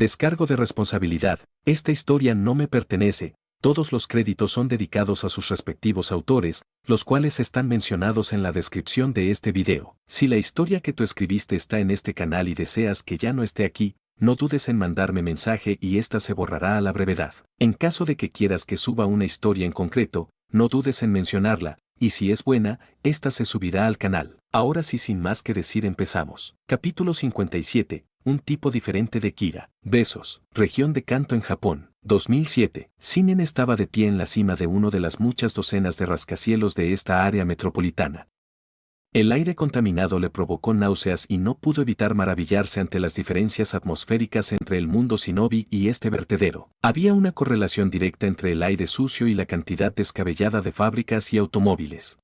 Descargo de responsabilidad. Esta historia no me pertenece. Todos los créditos son dedicados a sus respectivos autores, los cuales están mencionados en la descripción de este video. Si la historia que tú escribiste está en este canal y deseas que ya no esté aquí, no dudes en mandarme mensaje y esta se borrará a la brevedad. En caso de que quieras que suba una historia en concreto, no dudes en mencionarla, y si es buena, esta se subirá al canal. Ahora sí, sin más que decir, empezamos. Capítulo 57. Un tipo diferente de Kira. Besos. Región de Kanto en Japón. 2007. Shinen estaba de pie en la cima de uno de las muchas docenas de rascacielos de esta área metropolitana. El aire contaminado le provocó náuseas y no pudo evitar maravillarse ante las diferencias atmosféricas entre el mundo shinobi y este vertedero. Había una correlación directa entre el aire sucio y la cantidad descabellada de fábricas y automóviles.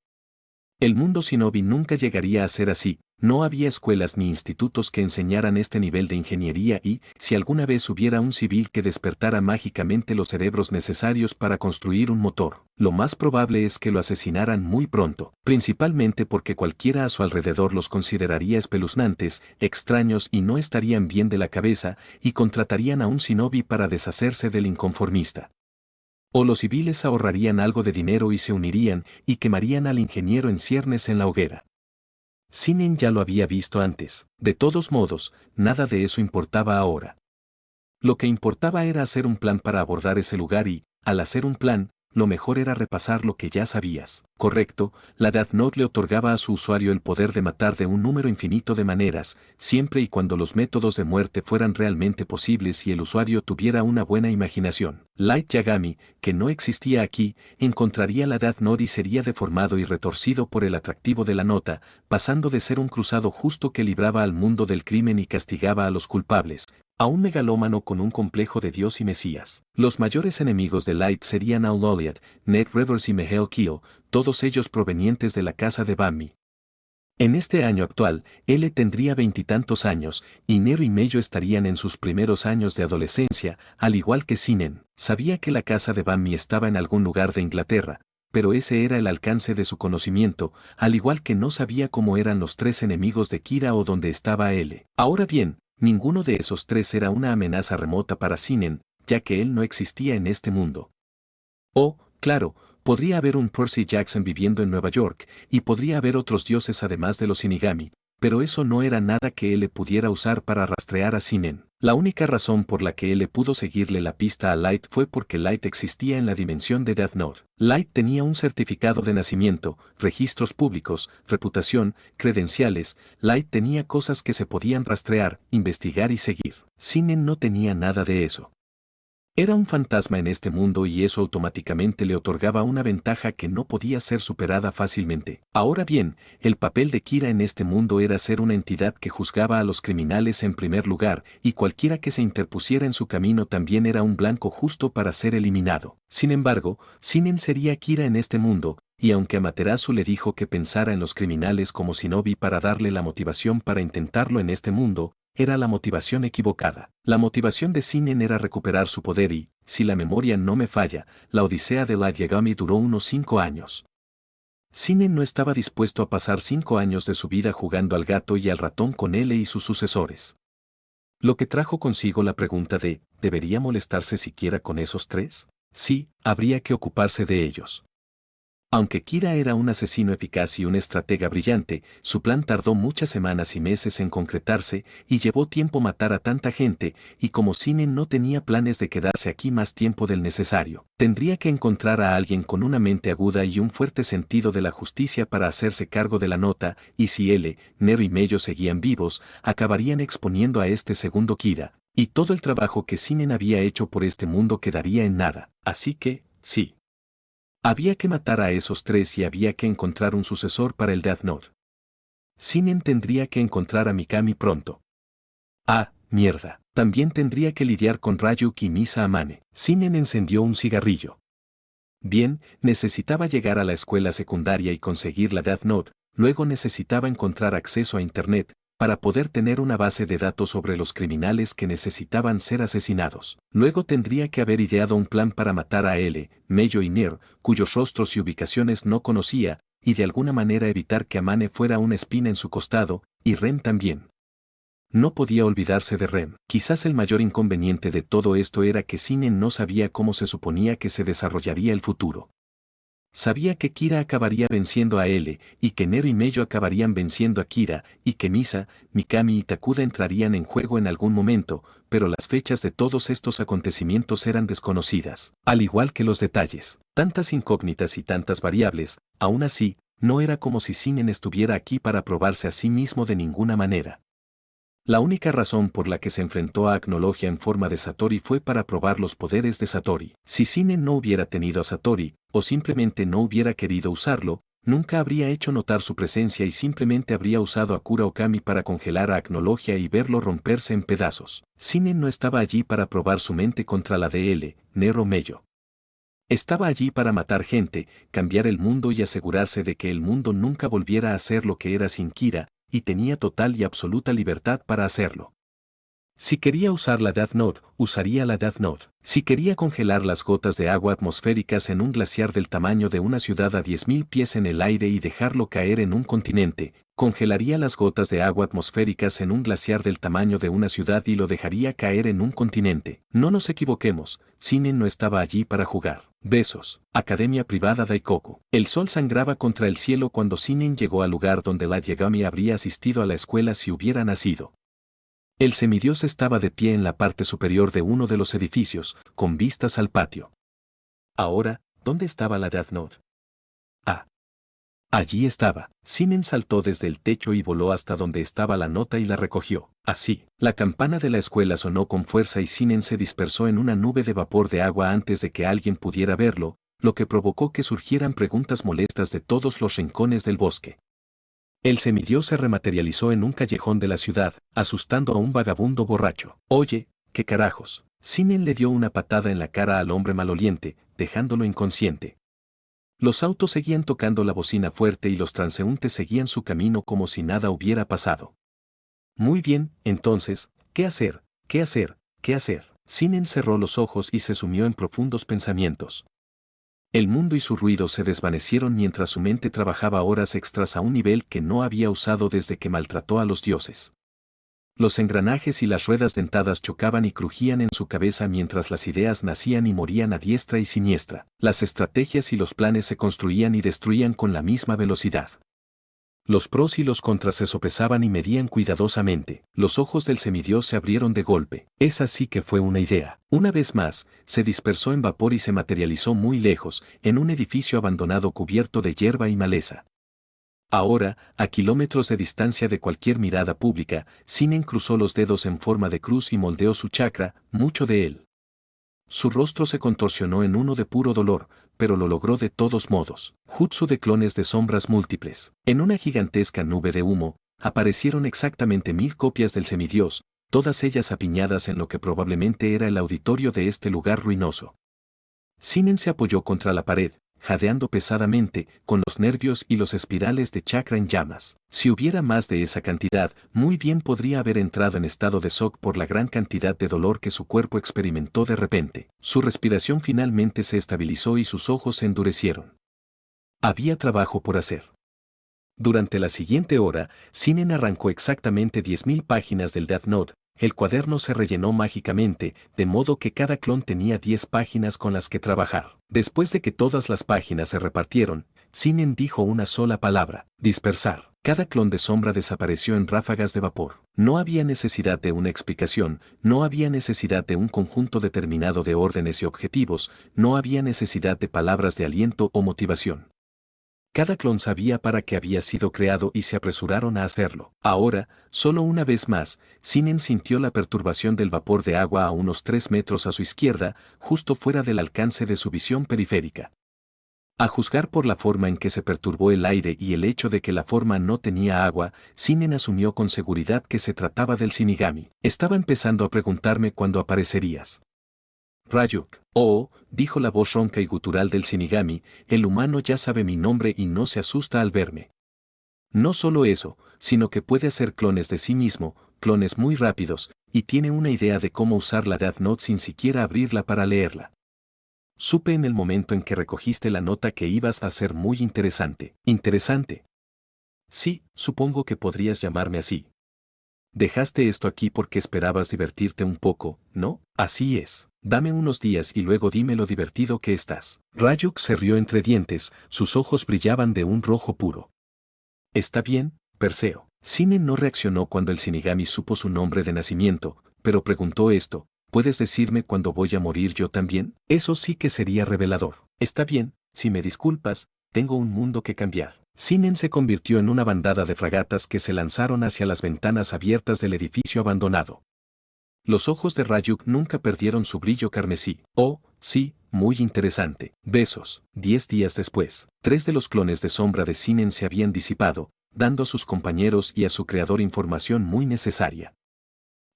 El mundo shinobi nunca llegaría a ser así. No había escuelas ni institutos que enseñaran este nivel de ingeniería y, si alguna vez hubiera un civil que despertara mágicamente los cerebros necesarios para construir un motor, lo más probable es que lo asesinaran muy pronto, principalmente porque cualquiera a su alrededor los consideraría espeluznantes, extraños y no estarían bien de la cabeza, y contratarían a un shinobi para deshacerse del inconformista. O los civiles ahorrarían algo de dinero y se unirían y quemarían al ingeniero en ciernes en la hoguera. Shinen ya lo había visto antes. De todos modos, nada de eso importaba ahora. Lo que importaba era hacer un plan para abordar ese lugar y, al hacer un plan, lo mejor era repasar lo que ya sabías. Correcto, la Death Note le otorgaba a su usuario el poder de matar de un número infinito de maneras, siempre y cuando los métodos de muerte fueran realmente posibles y el usuario tuviera una buena imaginación. Light Yagami, que no existía aquí, encontraría la Death Note y sería deformado y retorcido por el atractivo de la nota, pasando de ser un cruzado justo que libraba al mundo del crimen y castigaba a los culpables, a un megalómano con un complejo de Dios y Mesías. Los mayores enemigos de Light serían Auloliad, Ned Rivers y Mehel Keel, todos ellos provenientes de la casa de Bambi. En este año actual, L tendría 20 y tantos años, y Nero y Mello estarían en sus primeros años de adolescencia, al igual que Shinen. Sabía que la casa de Bambi estaba en algún lugar de Inglaterra, pero ese era el alcance de su conocimiento, al igual que no sabía cómo eran los tres enemigos de Kira o dónde estaba L. Ahora bien, ninguno de esos tres era una amenaza remota para Shinen, ya que él no existía en este mundo. Oh, claro, podría haber un Percy Jackson viviendo en Nueva York, y podría haber otros dioses además de los Shinigami, pero eso no era nada que él pudiera usar para rastrear a Shinen. La única razón por la que él pudo seguirle la pista a Light fue porque Light existía en la dimensión de Death Note. Light tenía un certificado de nacimiento, registros públicos, reputación, credenciales. Light tenía cosas que se podían rastrear, investigar y seguir. Shinen no tenía nada de eso. Era un fantasma en este mundo y eso automáticamente le otorgaba una ventaja que no podía ser superada fácilmente. Ahora bien, el papel de Kira en este mundo era ser una entidad que juzgaba a los criminales en primer lugar, y cualquiera que se interpusiera en su camino también era un blanco justo para ser eliminado. Sin embargo, Shinen sería Kira en este mundo, y aunque Amaterasu le dijo que pensara en los criminales como shinobi para darle la motivación para intentarlo en este mundo, era la motivación equivocada. La motivación de Shinen era recuperar su poder y, si la memoria no me falla, la odisea de Light Yagami duró unos 5 años. Shinen no estaba dispuesto a pasar 5 años de su vida jugando al gato y al ratón con L y sus sucesores. Lo que trajo consigo la pregunta de, ¿debería molestarse siquiera con esos tres? Sí, habría que ocuparse de ellos. Aunque Kira era un asesino eficaz y un estratega brillante, su plan tardó muchas semanas y meses en concretarse y llevó tiempo matar a tanta gente, y como Shinen no tenía planes de quedarse aquí más tiempo del necesario, tendría que encontrar a alguien con una mente aguda y un fuerte sentido de la justicia para hacerse cargo de la nota, y si L, Nero y Mello seguían vivos, acabarían exponiendo a este segundo Kira, y todo el trabajo que Shinen había hecho por este mundo quedaría en nada. Así que, sí. Había que matar a esos tres y había que encontrar un sucesor para el Death Note. Shinen tendría que encontrar a Mikami pronto. Ah, mierda. También tendría que lidiar con Ryuk y Misa Amane. Shinen encendió un cigarrillo. Bien, necesitaba llegar a la escuela secundaria y conseguir la Death Note, luego necesitaba encontrar acceso a Internet, para poder tener una base de datos sobre los criminales que necesitaban ser asesinados. Luego tendría que haber ideado un plan para matar a L, Mello y Nier, cuyos rostros y ubicaciones no conocía, y de alguna manera evitar que Amane fuera una espina en su costado, y Ren también. No podía olvidarse de Rem. Quizás el mayor inconveniente de todo esto era que Sinnen no sabía cómo se suponía que se desarrollaría el futuro. Sabía que Kira acabaría venciendo a L, y que Nero y Mello acabarían venciendo a Kira, y que Misa, Mikami y Takuda entrarían en juego en algún momento, pero las fechas de todos estos acontecimientos eran desconocidas, al igual que los detalles. Tantas incógnitas y tantas variables, aún así, no era como si Sinnen estuviera aquí para probarse a sí mismo de ninguna manera. La única razón por la que se enfrentó a Acnologia en forma de Satori fue para probar los poderes de Satori. Si Sinnen no hubiera tenido a Satori, o simplemente no hubiera querido usarlo, nunca habría hecho notar su presencia y simplemente habría usado a Kura Okami para congelar a Acnologia y verlo romperse en pedazos. Sinnen no estaba allí para probar su mente contra la de L, Nero Mello. Estaba allí para matar gente, cambiar el mundo y asegurarse de que el mundo nunca volviera a ser lo que era sin Kira, y tenía total y absoluta libertad para hacerlo. Si quería usar la Death Note, usaría la Death Note. Si quería congelar las gotas de agua atmosféricas en un glaciar del tamaño de una ciudad a 10.000 pies en el aire y dejarlo caer en un continente, congelaría las gotas de agua atmosféricas en un glaciar del tamaño de una ciudad y lo dejaría caer en un continente. No nos equivoquemos, Sinnen no estaba allí para jugar. Besos. Academia Privada Daikoku. El sol sangraba contra el cielo cuando Sinnen llegó al lugar donde la Yagami habría asistido a la escuela si hubiera nacido. El semidios estaba de pie en la parte superior de uno de los edificios, con vistas al patio. Ahora, ¿dónde estaba la Death Note? Ah. Allí estaba. Sinnen saltó desde el techo y voló hasta donde estaba la nota y la recogió. Así, la campana de la escuela sonó con fuerza y Sinnen se dispersó en una nube de vapor de agua antes de que alguien pudiera verlo, lo que provocó que surgieran preguntas molestas de todos los rincones del bosque. El semidios se rematerializó en un callejón de la ciudad, asustando a un vagabundo borracho. Oye, ¿qué carajos? Sinnen le dio una patada en la cara al hombre maloliente, dejándolo inconsciente. Los autos seguían tocando la bocina fuerte y los transeúntes seguían su camino como si nada hubiera pasado. Muy bien, entonces, ¿qué hacer? ¿Qué hacer? ¿Qué hacer? Sinnen cerró los ojos y se sumió en profundos pensamientos. El mundo y su ruido se desvanecieron mientras su mente trabajaba horas extras a un nivel que no había usado desde que maltrató a los dioses. Los engranajes y las ruedas dentadas chocaban y crujían en su cabeza mientras las ideas nacían y morían a diestra y siniestra. Las estrategias y los planes se construían y destruían con la misma velocidad. Los pros y los contras se sopesaban y medían cuidadosamente. Los ojos del semidios se abrieron de golpe. Esa sí que fue una idea. Una vez más, se dispersó en vapor y se materializó muy lejos, en un edificio abandonado cubierto de hierba y maleza. Ahora, a kilómetros de distancia de cualquier mirada pública, Sinnen cruzó los dedos en forma de cruz y moldeó su chakra, mucho de él. Su rostro se contorsionó en uno de puro dolor, pero lo logró de todos modos. Jutsu de clones de sombras múltiples. En una gigantesca nube de humo, aparecieron exactamente 1000 copias del semidios, todas ellas apiñadas en lo que probablemente era el auditorio de este lugar ruinoso. Sinnen se apoyó contra la pared, jadeando pesadamente, con los nervios y los espirales de chakra en llamas. Si hubiera más de esa cantidad, muy bien podría haber entrado en estado de shock por la gran cantidad de dolor que su cuerpo experimentó de repente. Su respiración finalmente se estabilizó y sus ojos se endurecieron. Había trabajo por hacer. Durante la siguiente hora, Sinnen arrancó exactamente 10.000 páginas del Death Note. El cuaderno se rellenó mágicamente, de modo que cada clon tenía 10 páginas con las que trabajar. Después de que todas las páginas se repartieron, Sinnen dijo una sola palabra: dispersar. Cada clon de sombra desapareció en ráfagas de vapor. No había necesidad de una explicación, no había necesidad de un conjunto determinado de órdenes y objetivos, no había necesidad de palabras de aliento o motivación. Cada clon sabía para qué había sido creado y se apresuraron a hacerlo. Ahora, solo una vez más, Sinnen sintió la perturbación del vapor de agua a unos 3 metros a su izquierda, justo fuera del alcance de su visión periférica. A juzgar por la forma en que se perturbó el aire y el hecho de que la forma no tenía agua, Sinnen asumió con seguridad que se trataba del Shinigami. Estaba empezando a preguntarme cuándo aparecerías. Ryuk, oh, dijo la voz ronca y gutural del Shinigami, el humano ya sabe mi nombre y no se asusta al verme. No solo eso, sino que puede hacer clones de sí mismo, clones muy rápidos, y tiene una idea de cómo usar la Death Note sin siquiera abrirla para leerla. Supe en el momento en que recogiste la nota que ibas a ser muy interesante. ¿Interesante? Sí, supongo que podrías llamarme así. Dejaste esto aquí porque esperabas divertirte un poco, ¿no? Así es. Dame unos días y luego dime lo divertido que estás. Ryuk se rió entre dientes, sus ojos brillaban de un rojo puro. Está bien, Perseo. Sinnen no reaccionó cuando el Shinigami supo su nombre de nacimiento, pero preguntó esto, ¿puedes decirme cuándo voy a morir yo también? Eso sí que sería revelador. Está bien, si me disculpas, tengo un mundo que cambiar. Sinnen se convirtió en una bandada de fragatas que se lanzaron hacia las ventanas abiertas del edificio abandonado. Los ojos de Ryuk nunca perdieron su brillo carmesí. Oh, sí, muy interesante. Besos. 10 días después, 3 de los clones de sombra de Sinnen se habían disipado, dando a sus compañeros y a su creador información muy necesaria.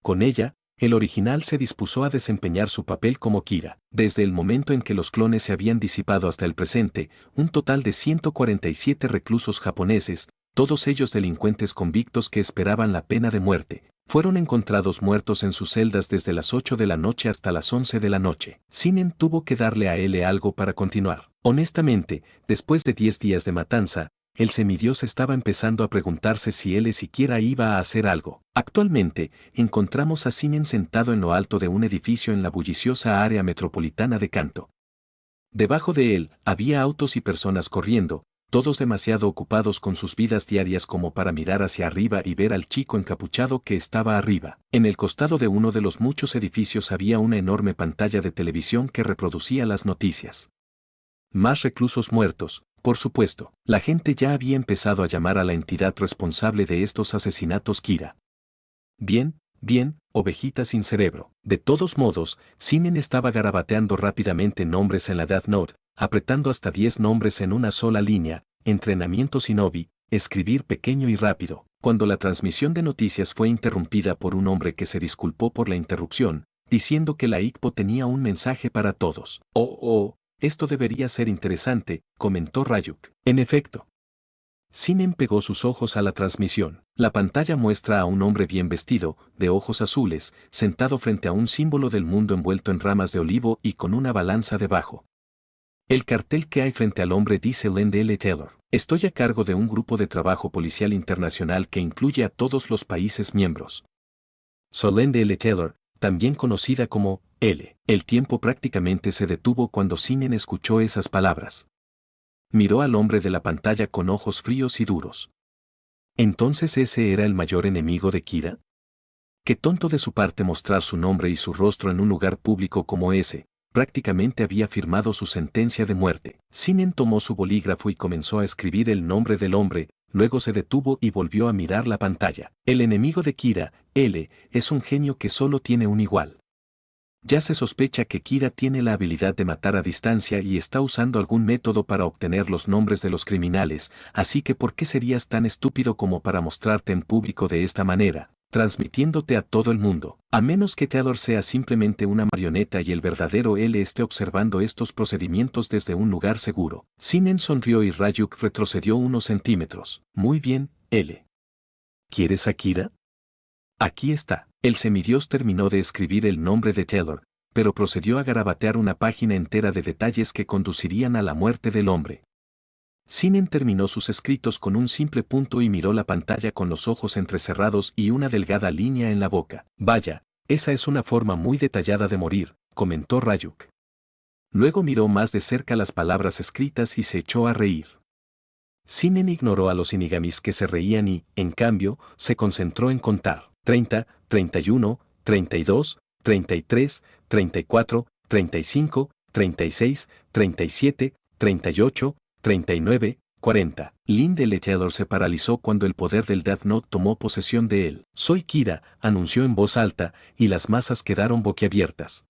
Con ella, el original se dispuso a desempeñar su papel como Kira. Desde el momento en que los clones se habían disipado hasta el presente, un total de 147 reclusos japoneses, todos ellos delincuentes convictos que esperaban la pena de muerte, fueron encontrados muertos en sus celdas desde las 8 de la noche hasta las 11 de la noche. Sinnen tuvo que darle a L algo para continuar. Honestamente, después de 10 días de matanza, el semidios estaba empezando a preguntarse si él siquiera iba a hacer algo. Actualmente, encontramos a Sinnen sentado en lo alto de un edificio en la bulliciosa área metropolitana de Kanto. Debajo de él, había autos y personas corriendo, todos demasiado ocupados con sus vidas diarias como para mirar hacia arriba y ver al chico encapuchado que estaba arriba. En el costado de uno de los muchos edificios había una enorme pantalla de televisión que reproducía las noticias. Más reclusos muertos. Por supuesto, la gente ya había empezado a llamar a la entidad responsable de estos asesinatos Kira. Bien, ovejita sin cerebro. De todos modos, Sinnen estaba garabateando rápidamente nombres en la Death Note, apretando hasta 10 nombres en una sola línea, entrenamiento shinobi, escribir pequeño y rápido. Cuando la transmisión de noticias fue interrumpida por un hombre que se disculpó por la interrupción, diciendo que la ICPO tenía un mensaje para todos. Esto debería ser interesante, comentó Ryuk. En efecto. Sinnen pegó sus ojos a la transmisión. La pantalla muestra a un hombre bien vestido, de ojos azules, sentado frente a un símbolo del mundo envuelto en ramas de olivo y con una balanza debajo. El cartel que hay frente al hombre dice Len L. Taylor. Estoy a cargo de un grupo de trabajo policial internacional que incluye a todos los países miembros. Solende L. Taylor, también conocida como L. El tiempo prácticamente se detuvo cuando Sinnen escuchó esas palabras. Miró al hombre de la pantalla con ojos fríos y duros. ¿Entonces ese era el mayor enemigo de Kira? Qué tonto de su parte mostrar su nombre y su rostro en un lugar público como ese. Prácticamente había firmado su sentencia de muerte. Sinnen tomó su bolígrafo y comenzó a escribir el nombre del hombre, luego se detuvo y volvió a mirar la pantalla. El enemigo de Kira, L, es un genio que solo tiene un igual. Ya se sospecha que Kira tiene la habilidad de matar a distancia y está usando algún método para obtener los nombres de los criminales, así que ¿por qué serías tan estúpido como para mostrarte en público de esta manera, transmitiéndote a todo el mundo? A menos que Taylor sea simplemente una marioneta y el verdadero L esté observando estos procedimientos desde un lugar seguro. Sinnen sonrió y Ryuk retrocedió unos centímetros. Muy bien, L. ¿Quieres a Kira? Aquí está. El semidios terminó de escribir el nombre de Taylor, pero procedió a garabatear una página entera de detalles que conducirían a la muerte del hombre. Sinnen terminó sus escritos con un simple punto y miró la pantalla con los ojos entrecerrados y una delgada línea en la boca. Vaya, esa es una forma muy detallada de morir, comentó Ryuk. Luego miró más de cerca las palabras escritas y se echó a reír. Sinnen ignoró a los Shinigamis que se reían y, en cambio, se concentró en contar. 30, 31, 32, 33, 34, 35, 36, 37, 38, 39, 40. Lin L. Taylor se paralizó cuando el poder del Death Note tomó posesión de él. Soy Kira, anunció en voz alta, y las masas quedaron boquiabiertas.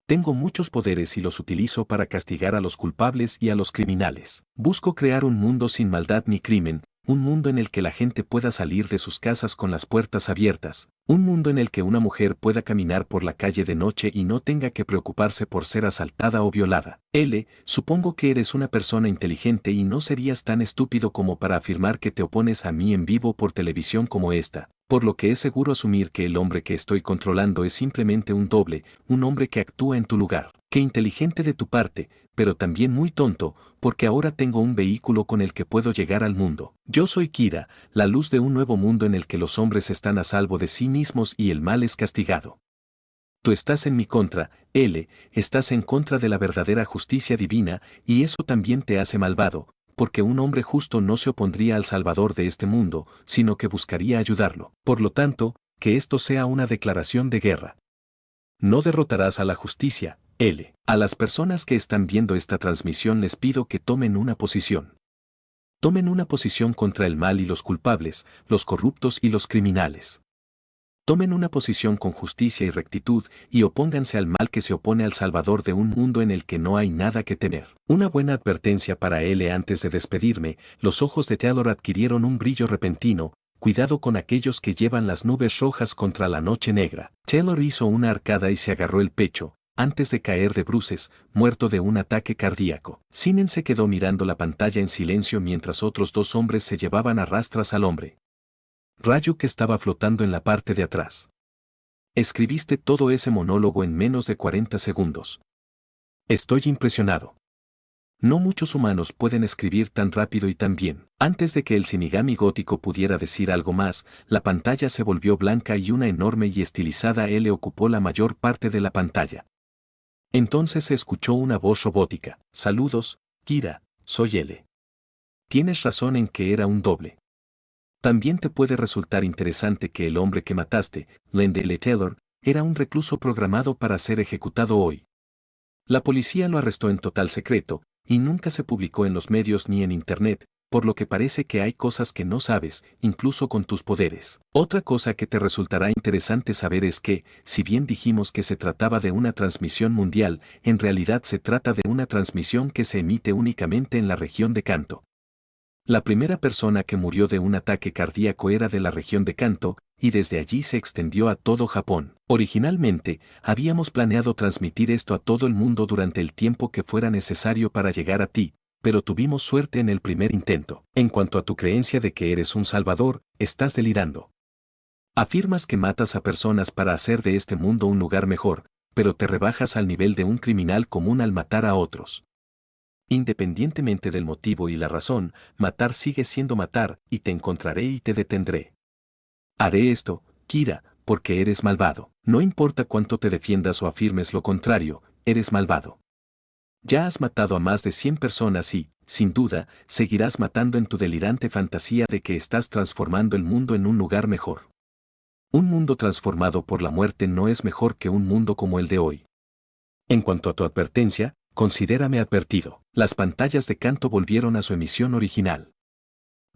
Tengo muchos poderes y los utilizo para castigar a los culpables y a los criminales. Busco crear un mundo sin maldad ni crimen, un mundo en el que la gente pueda salir de sus casas con las puertas abiertas, un mundo en el que una mujer pueda caminar por la calle de noche y no tenga que preocuparse por ser asaltada o violada. L, supongo que eres una persona inteligente y no serías tan estúpido como para afirmar que te opones a mí en vivo por televisión como esta, por lo que es seguro asumir que el hombre que estoy controlando es simplemente un doble, un hombre que actúa en tu lugar. Qué inteligente de tu parte, pero también muy tonto, porque ahora tengo un vehículo con el que puedo llegar al mundo. Yo soy Kira, la luz de un nuevo mundo en el que los hombres están a salvo de sí mismos y el mal es castigado. Tú estás en mi contra, L, estás en contra de la verdadera justicia divina, y eso también te hace malvado, porque un hombre justo no se opondría al Salvador de este mundo, sino que buscaría ayudarlo. Por lo tanto, que esto sea una declaración de guerra. No derrotarás a la justicia, L. A las personas que están viendo esta transmisión les pido que tomen una posición. Tomen una posición contra el mal y los culpables, los corruptos y los criminales. Tomen una posición con justicia y rectitud y opónganse al mal que se opone al Salvador de un mundo en el que no hay nada que temer. Una buena advertencia para L antes de despedirme, los ojos de Taylor adquirieron un brillo repentino. Cuidado con aquellos que llevan las nubes rojas contra la noche negra. Taylor hizo una arcada y se agarró el pecho, antes de caer de bruces, muerto de un ataque cardíaco. Sinnen se quedó mirando la pantalla en silencio mientras otros dos hombres se llevaban a rastras al hombre rayo que estaba flotando en la parte de atrás. Escribiste todo ese monólogo en menos de 40 segundos. Estoy impresionado. No muchos humanos pueden escribir tan rápido y tan bien. Antes de que el Shinigami gótico pudiera decir algo más, la pantalla se volvió blanca y una enorme y estilizada L ocupó la mayor parte de la pantalla. Entonces se escuchó una voz robótica. Saludos, Kira, soy L. Tienes razón en que era un doble. También te puede resultar interesante que el hombre que mataste, L. Taylor, era un recluso programado para ser ejecutado hoy. La policía lo arrestó en total secreto, y nunca se publicó en los medios ni en Internet, por lo que parece que hay cosas que no sabes, incluso con tus poderes. Otra cosa que te resultará interesante saber es que, si bien dijimos que se trataba de una transmisión mundial, en realidad se trata de una transmisión que se emite únicamente en la región de Kanto. La primera persona que murió de un ataque cardíaco era de la región de Kanto, y desde allí se extendió a todo Japón. Originalmente, habíamos planeado transmitir esto a todo el mundo durante el tiempo que fuera necesario para llegar a ti, pero tuvimos suerte en el primer intento. En cuanto a tu creencia de que eres un salvador, estás delirando. Afirmas que matas a personas para hacer de este mundo un lugar mejor, pero te rebajas al nivel de un criminal común al matar a otros. Independientemente del motivo y la razón, matar sigue siendo matar, y te encontraré y te detendré. Haré esto, Kira, porque eres malvado. No importa cuánto te defiendas o afirmes lo contrario, eres malvado. Ya has matado a más de 100 personas y, sin duda, seguirás matando en tu delirante fantasía de que estás transformando el mundo en un lugar mejor. Un mundo transformado por la muerte no es mejor que un mundo como el de hoy. En cuanto a tu advertencia, considérame advertido. Las pantallas de Kanto volvieron a su emisión original.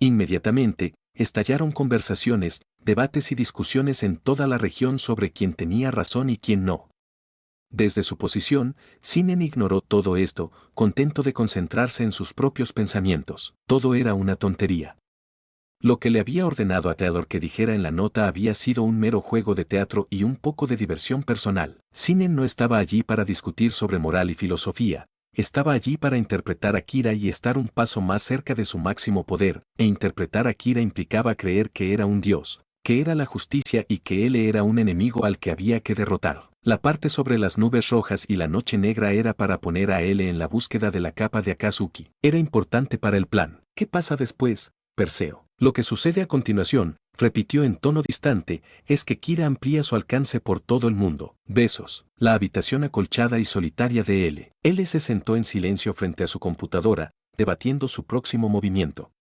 Inmediatamente, estallaron conversaciones, debates y discusiones en toda la región sobre quién tenía razón y quién no. Desde su posición, Sinnen ignoró todo esto, contento de concentrarse en sus propios pensamientos. Todo era una tontería. Lo que le había ordenado a Taylor que dijera en la nota había sido un mero juego de teatro y un poco de diversión personal. Sinnen no estaba allí para discutir sobre moral y filosofía, estaba allí para interpretar a Kira y estar un paso más cerca de su máximo poder, e interpretar a Kira implicaba creer que era un dios, que era la justicia y que él era un enemigo al que había que derrotar. La parte sobre las nubes rojas y la noche negra era para poner a L en la búsqueda de la capa de Akatsuki. Era importante para el plan. ¿Qué pasa después, Perseo? Lo que sucede a continuación, repitió en tono distante, es que Kira amplía su alcance por todo el mundo. Besos. La habitación acolchada y solitaria de L. L se sentó en silencio frente a su computadora, debatiendo su próximo movimiento.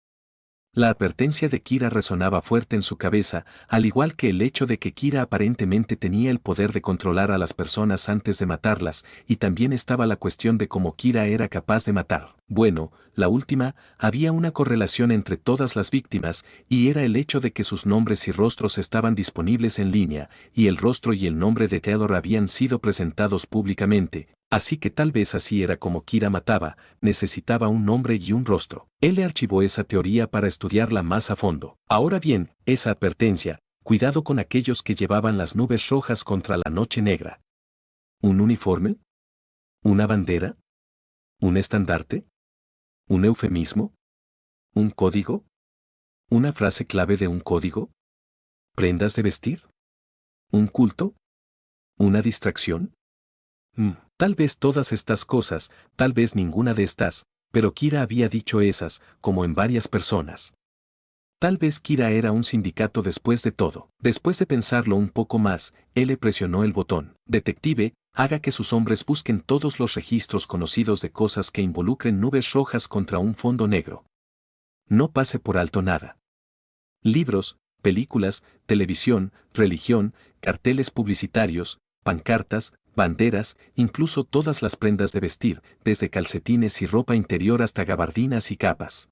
La advertencia de Kira resonaba fuerte en su cabeza, al igual que el hecho de que Kira aparentemente tenía el poder de controlar a las personas antes de matarlas, y también estaba la cuestión de cómo Kira era capaz de matar. Bueno, la última, había una correlación entre todas las víctimas, y era el hecho de que sus nombres y rostros estaban disponibles en línea, y el rostro y el nombre de Taylor habían sido presentados públicamente. Así que tal vez así era como Kira mataba, necesitaba un nombre y un rostro. Él archivó esa teoría para estudiarla más a fondo. Ahora bien, esa advertencia, cuidado con aquellos que llevaban las nubes rojas contra la noche negra. ¿Un uniforme? ¿Una bandera? ¿Un estandarte? ¿Un eufemismo? ¿Un código? ¿Una frase clave de un código? ¿Prendas de vestir? ¿Un culto? ¿Una distracción? Tal vez todas estas cosas, tal vez ninguna de estas, pero Kira había dicho esas, como en varias personas. Tal vez Kira era un sindicato después de todo. Después de pensarlo un poco más, él le presionó el botón. Detective, haga que sus hombres busquen todos los registros conocidos de cosas que involucren nubes rojas contra un fondo negro. No pase por alto nada. Libros, películas, televisión, religión, carteles publicitarios, pancartas, banderas, incluso todas las prendas de vestir, desde calcetines y ropa interior hasta gabardinas y capas.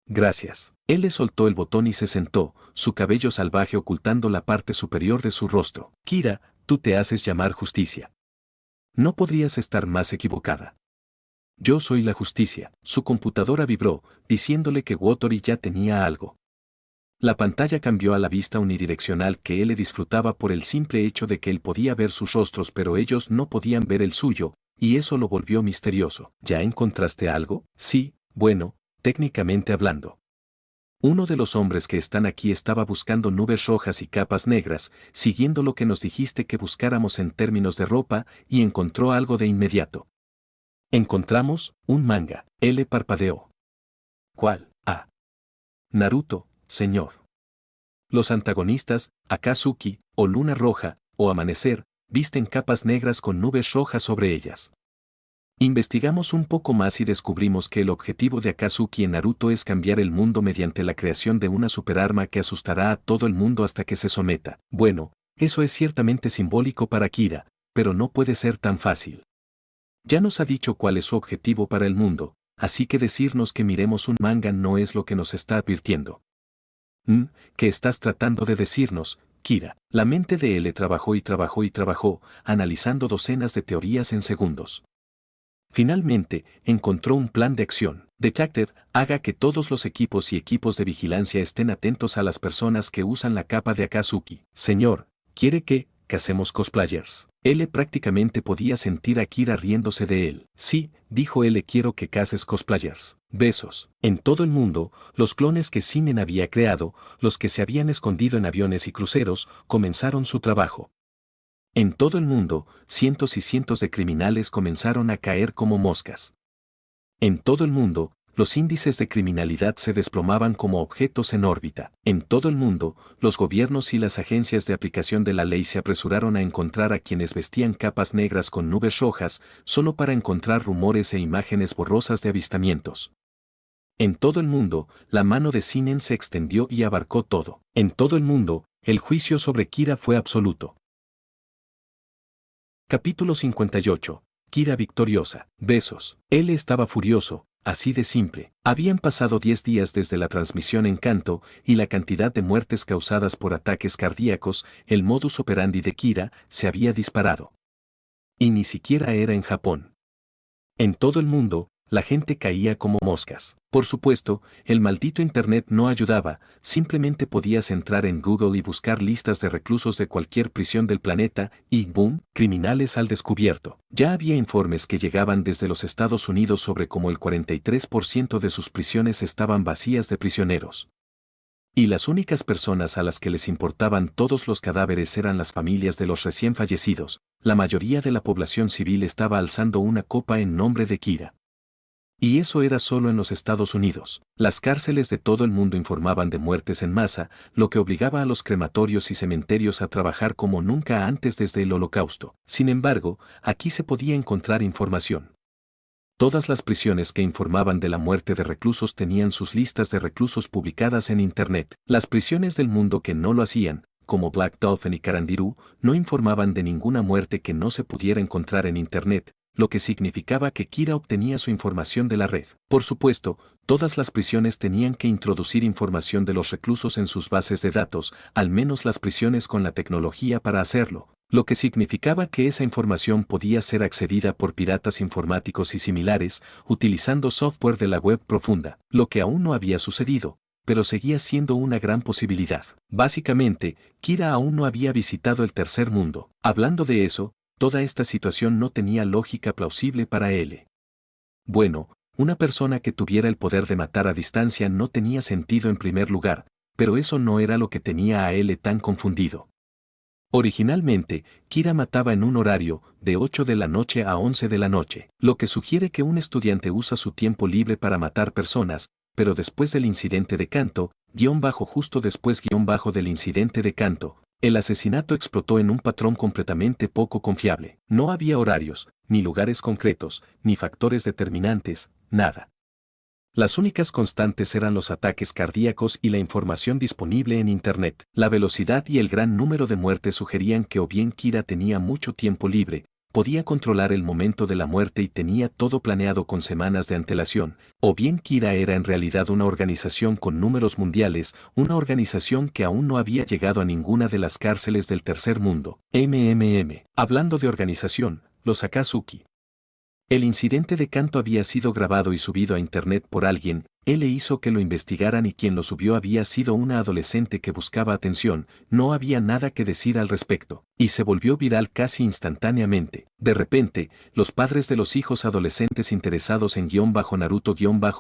Gracias. Él le soltó el botón y se sentó, su cabello salvaje ocultando la parte superior de su rostro. Kira, tú te haces llamar justicia. No podrías estar más equivocada. Yo soy la justicia. Su computadora vibró, diciéndole que Watery ya tenía algo. La pantalla cambió a la vista unidireccional que él disfrutaba por el simple hecho de que él podía ver sus rostros pero ellos no podían ver el suyo, y eso lo volvió misterioso. ¿Ya encontraste algo? Sí, bueno, técnicamente hablando. Uno de los hombres que están aquí estaba buscando nubes rojas y capas negras, siguiendo lo que nos dijiste que buscáramos en términos de ropa, y encontró algo de inmediato. Encontramos un manga. Él parpadeó. ¿Cuál? Ah. Naruto, señor. Los antagonistas, Akatsuki, o Luna Roja, o Amanecer, visten capas negras con nubes rojas sobre ellas. Investigamos un poco más y descubrimos que el objetivo de Akatsuki en Naruto es cambiar el mundo mediante la creación de una superarma que asustará a todo el mundo hasta que se someta. Bueno, eso es ciertamente simbólico para Kira, pero no puede ser tan fácil. Ya nos ha dicho cuál es su objetivo para el mundo, así que decirnos que miremos un manga no es lo que nos está advirtiendo. ¿Qué estás tratando de decirnos, Kira? La mente de él trabajó y trabajó y trabajó, analizando docenas de teorías en segundos. Finalmente, encontró un plan de acción. Detective, haga que todos los equipos y equipos de vigilancia estén atentos a las personas que usan la capa de Akatsuki. Señor, ¿quiere que casemos cosplayers? Él prácticamente podía sentir a Kira riéndose de él. Sí, dijo él, quiero que cases cosplayers. Besos. En todo el mundo, los clones que Sinnen había creado, los que se habían escondido en aviones y cruceros, comenzaron su trabajo. En todo el mundo, cientos y cientos de criminales comenzaron a caer como moscas. En todo el mundo, los índices de criminalidad se desplomaban como objetos en órbita. En todo el mundo, los gobiernos y las agencias de aplicación de la ley se apresuraron a encontrar a quienes vestían capas negras con nubes rojas, solo para encontrar rumores e imágenes borrosas de avistamientos. En todo el mundo, la mano de Sinnen se extendió y abarcó todo. En todo el mundo, el juicio sobre Kira fue absoluto. Capítulo 58. Kira victoriosa. Besos. Él estaba furioso, así de simple. Habían pasado 10 días desde la transmisión en Kanto, y la cantidad de muertes causadas por ataques cardíacos, el modus operandi de Kira, se había disparado. Y ni siquiera era en Japón. En todo el mundo, la gente caía como moscas. Por supuesto, el maldito Internet no ayudaba, simplemente podías entrar en Google y buscar listas de reclusos de cualquier prisión del planeta, y ¡boom!, criminales al descubierto. Ya había informes que llegaban desde los Estados Unidos sobre cómo el 43% de sus prisiones estaban vacías de prisioneros. Y las únicas personas a las que les importaban todos los cadáveres eran las familias de los recién fallecidos. La mayoría de la población civil estaba alzando una copa en nombre de Kira. Y eso era solo en los Estados Unidos. Las cárceles de todo el mundo informaban de muertes en masa, lo que obligaba a los crematorios y cementerios a trabajar como nunca antes desde el Holocausto. Sin embargo, aquí se podía encontrar información. Todas las prisiones que informaban de la muerte de reclusos tenían sus listas de reclusos publicadas en Internet. Las prisiones del mundo que no lo hacían, como Black Dolphin y Carandiru, no informaban de ninguna muerte que no se pudiera encontrar en Internet, lo que significaba que Kira obtenía su información de la red. Por supuesto, todas las prisiones tenían que introducir información de los reclusos en sus bases de datos, al menos las prisiones con la tecnología para hacerlo, lo que significaba que esa información podía ser accedida por piratas informáticos y similares, utilizando software de la web profunda, lo que aún no había sucedido, pero seguía siendo una gran posibilidad. Básicamente, Kira aún no había visitado el tercer mundo. Hablando de eso, toda esta situación no tenía lógica plausible para él. Bueno, una persona que tuviera el poder de matar a distancia no tenía sentido en primer lugar, pero eso no era lo que tenía a él tan confundido. Originalmente, Kira mataba en un horario de 8 de la noche a 11 de la noche, lo que sugiere que un estudiante usa su tiempo libre para matar personas, pero después del incidente de Kanto, justo después del incidente de Kanto, el asesinato explotó en un patrón completamente poco confiable. No había horarios, ni lugares concretos, ni factores determinantes, nada. Las únicas constantes eran los ataques cardíacos y la información disponible en Internet. La velocidad y el gran número de muertes sugerían que o bien Kira tenía mucho tiempo libre, podía controlar el momento de la muerte y tenía todo planeado con semanas de antelación, o bien Kira era en realidad una organización con números mundiales, una organización que aún no había llegado a ninguna de las cárceles del tercer mundo. Hablando de organización, los Akatsuki. El incidente de Kanto había sido grabado y subido a internet por alguien, él le hizo que lo investigaran y quien lo subió había sido una adolescente que buscaba atención, no había nada que decir al respecto, y se volvió viral casi instantáneamente. De repente, los padres de los hijos adolescentes interesados en Naruto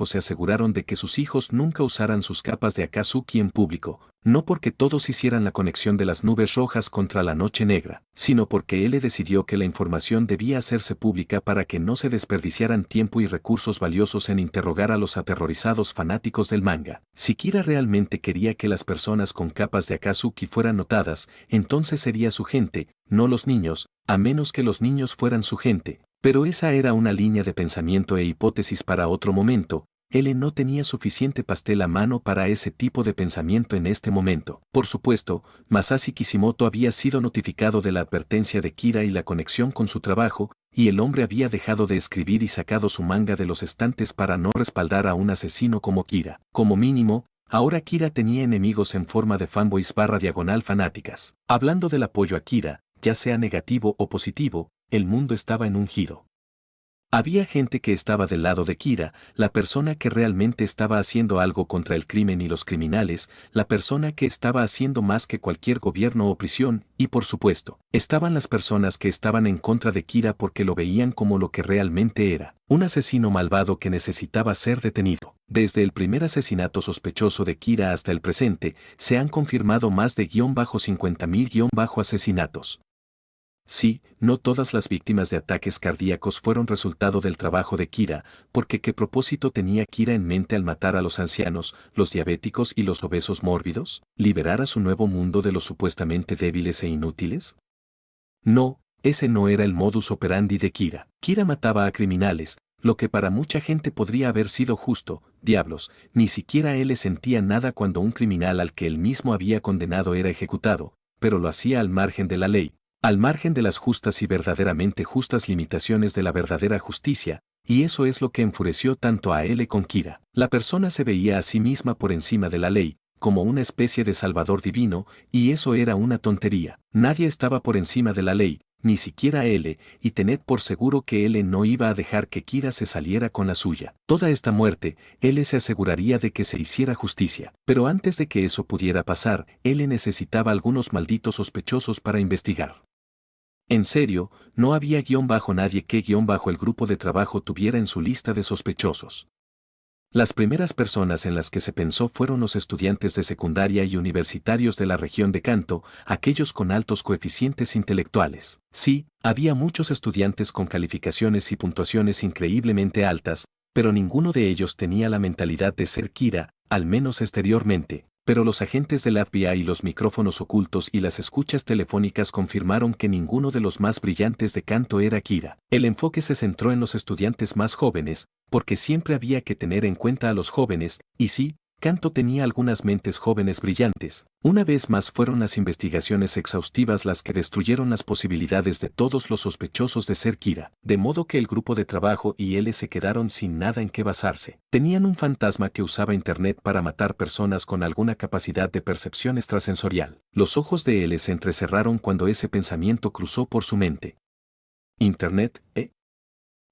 se aseguraron de que sus hijos nunca usaran sus capas de Akatsuki en público, no porque todos hicieran la conexión de las nubes rojas contra la noche negra, sino porque él decidió que la información debía hacerse pública para que no se desperdiciaran tiempo y recursos valiosos en interrogar a los aterrorizados fanáticos del manga. Si Kira realmente quería que las personas con capas de Akatsuki fueran notadas, entonces sería su gente, no los niños, a menos que los niños fueran su gente. Pero esa era una línea de pensamiento e hipótesis para otro momento. Él no tenía suficiente pastel a mano para ese tipo de pensamiento en este momento. Por supuesto, Masashi Kishimoto había sido notificado de la advertencia de Kira y la conexión con su trabajo, y el hombre había dejado de escribir y sacado su manga de los estantes para no respaldar a un asesino como Kira. Como mínimo, ahora Kira tenía enemigos en forma de fanboys /fanáticas. Hablando del apoyo a Kira, ya sea negativo o positivo, el mundo estaba en un giro. Había gente que estaba del lado de Kira, la persona que realmente estaba haciendo algo contra el crimen y los criminales, la persona que estaba haciendo más que cualquier gobierno o prisión, y por supuesto, estaban las personas que estaban en contra de Kira porque lo veían como lo que realmente era, un asesino malvado que necesitaba ser detenido. Desde el primer asesinato sospechoso de Kira hasta el presente, se han confirmado más de 50.000 asesinatos. Sí, no todas las víctimas de ataques cardíacos fueron resultado del trabajo de Kira, porque ¿qué propósito tenía Kira en mente al matar a los ancianos, los diabéticos y los obesos mórbidos? ¿Liberar a su nuevo mundo de los supuestamente débiles e inútiles? No, ese no era el modus operandi de Kira. Kira mataba a criminales, lo que para mucha gente podría haber sido justo. Diablos, ni siquiera él le sentía nada cuando un criminal al que él mismo había condenado era ejecutado, pero lo hacía al margen de la ley, al margen de las justas y verdaderamente justas limitaciones de la verdadera justicia, y eso es lo que enfureció tanto a él con Kira. La persona se veía a sí misma por encima de la ley, como una especie de salvador divino, y eso era una tontería. Nadie estaba por encima de la ley, ni siquiera él, y tened por seguro que él no iba a dejar que Kira se saliera con la suya. Toda esta muerte, él se aseguraría de que se hiciera justicia. Pero antes de que eso pudiera pasar, él necesitaba algunos malditos sospechosos para investigar. En serio, no había nadie que el grupo de trabajo tuviera en su lista de sospechosos. Las primeras personas en las que se pensó fueron los estudiantes de secundaria y universitarios de la región de Kanto, aquellos con altos coeficientes intelectuales. Sí, había muchos estudiantes con calificaciones y puntuaciones increíblemente altas, pero ninguno de ellos tenía la mentalidad de ser Kira, al menos exteriormente. Pero los agentes del FBI y los micrófonos ocultos y las escuchas telefónicas confirmaron que ninguno de los más brillantes de Kanto era Kira. El enfoque se centró en los estudiantes más jóvenes, porque siempre había que tener en cuenta a los jóvenes, y sí, Kanto tenía algunas mentes jóvenes brillantes. Una vez más fueron las investigaciones exhaustivas las que destruyeron las posibilidades de todos los sospechosos de ser Kira, de modo que el grupo de trabajo y él se quedaron sin nada en qué basarse. Tenían un fantasma que usaba Internet para matar personas con alguna capacidad de percepción extrasensorial. Los ojos de él se entrecerraron cuando ese pensamiento cruzó por su mente. ¿Internet,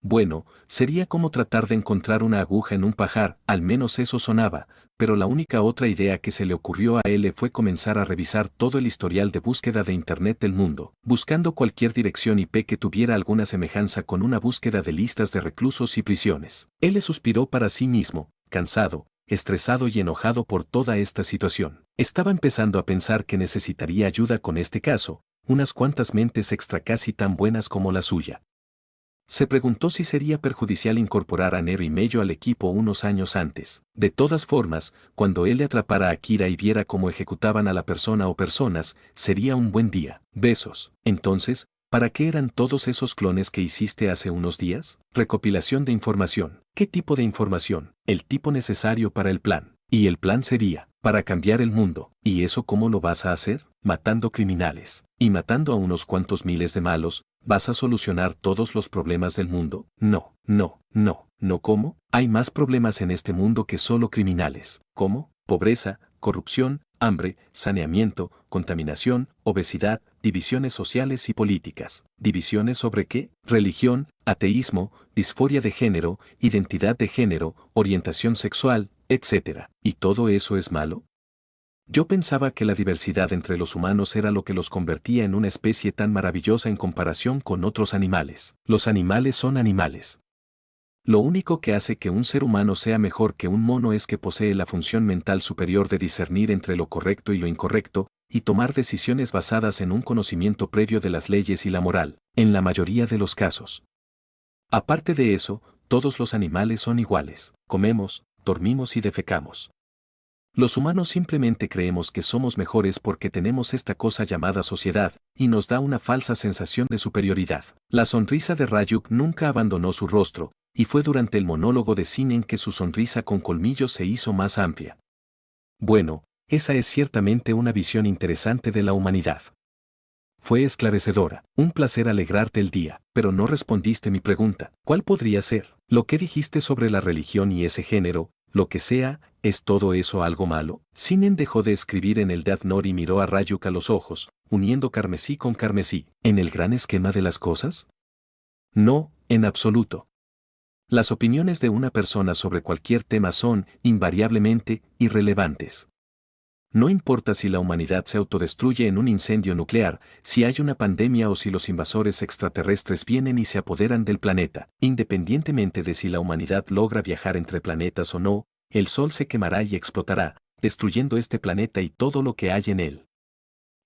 Bueno, sería como tratar de encontrar una aguja en un pajar, al menos eso sonaba, pero la única otra idea que se le ocurrió a él fue comenzar a revisar todo el historial de búsqueda de Internet del mundo, buscando cualquier dirección IP que tuviera alguna semejanza con una búsqueda de listas de reclusos y prisiones. Él suspiró para sí mismo, cansado, estresado y enojado por toda esta situación. Estaba empezando a pensar que necesitaría ayuda con este caso, unas cuantas mentes extra casi tan buenas como la suya. Se preguntó si sería perjudicial incorporar a Nero y Mello al equipo unos años antes. De todas formas, cuando él le atrapara a Kira y viera cómo ejecutaban a la persona o personas, sería un buen día. Besos. Entonces, ¿para qué eran todos esos clones que hiciste hace unos días? Recopilación de información. ¿Qué tipo de información? El tipo necesario para el plan. Y el plan sería, para cambiar el mundo. ¿Y eso cómo lo vas a hacer? Matando criminales. Y matando a unos cuantos miles de malos, ¿vas a solucionar todos los problemas del mundo? No, no, no, no. ¿Cómo? Hay más problemas en este mundo que solo criminales. ¿Cómo? Pobreza, corrupción, hambre, saneamiento, contaminación, obesidad, divisiones sociales y políticas. ¿Divisiones sobre qué? Religión, ateísmo, disforia de género, identidad de género, orientación sexual, etc. ¿Y todo eso es malo? Yo pensaba que la diversidad entre los humanos era lo que los convertía en una especie tan maravillosa en comparación con otros animales. Los animales son animales. Lo único que hace que un ser humano sea mejor que un mono es que posee la función mental superior de discernir entre lo correcto y lo incorrecto, y tomar decisiones basadas en un conocimiento previo de las leyes y la moral, en la mayoría de los casos. Aparte de eso, todos los animales son iguales. Comemos, dormimos y defecamos. Los humanos simplemente creemos que somos mejores porque tenemos esta cosa llamada sociedad, y nos da una falsa sensación de superioridad. La sonrisa de Ryuk nunca abandonó su rostro, y fue durante el monólogo de Sinnen que su sonrisa con colmillos se hizo más amplia. Bueno, esa es ciertamente una visión interesante de la humanidad. Fue esclarecedora. Un placer alegrarte el día, pero no respondiste mi pregunta. ¿Cuál podría ser? Lo que dijiste sobre la religión y ese género, lo que sea, ¿es todo eso algo malo? Sinnen dejó de escribir en el Death Note y miró a Ryuk a los ojos, uniendo carmesí con carmesí. ¿En el gran esquema de las cosas? No, en absoluto. Las opiniones de una persona sobre cualquier tema son, invariablemente, irrelevantes. No importa si la humanidad se autodestruye en un incendio nuclear, si hay una pandemia o si los invasores extraterrestres vienen y se apoderan del planeta. Independientemente de si la humanidad logra viajar entre planetas o no, el Sol se quemará y explotará, destruyendo este planeta y todo lo que hay en él.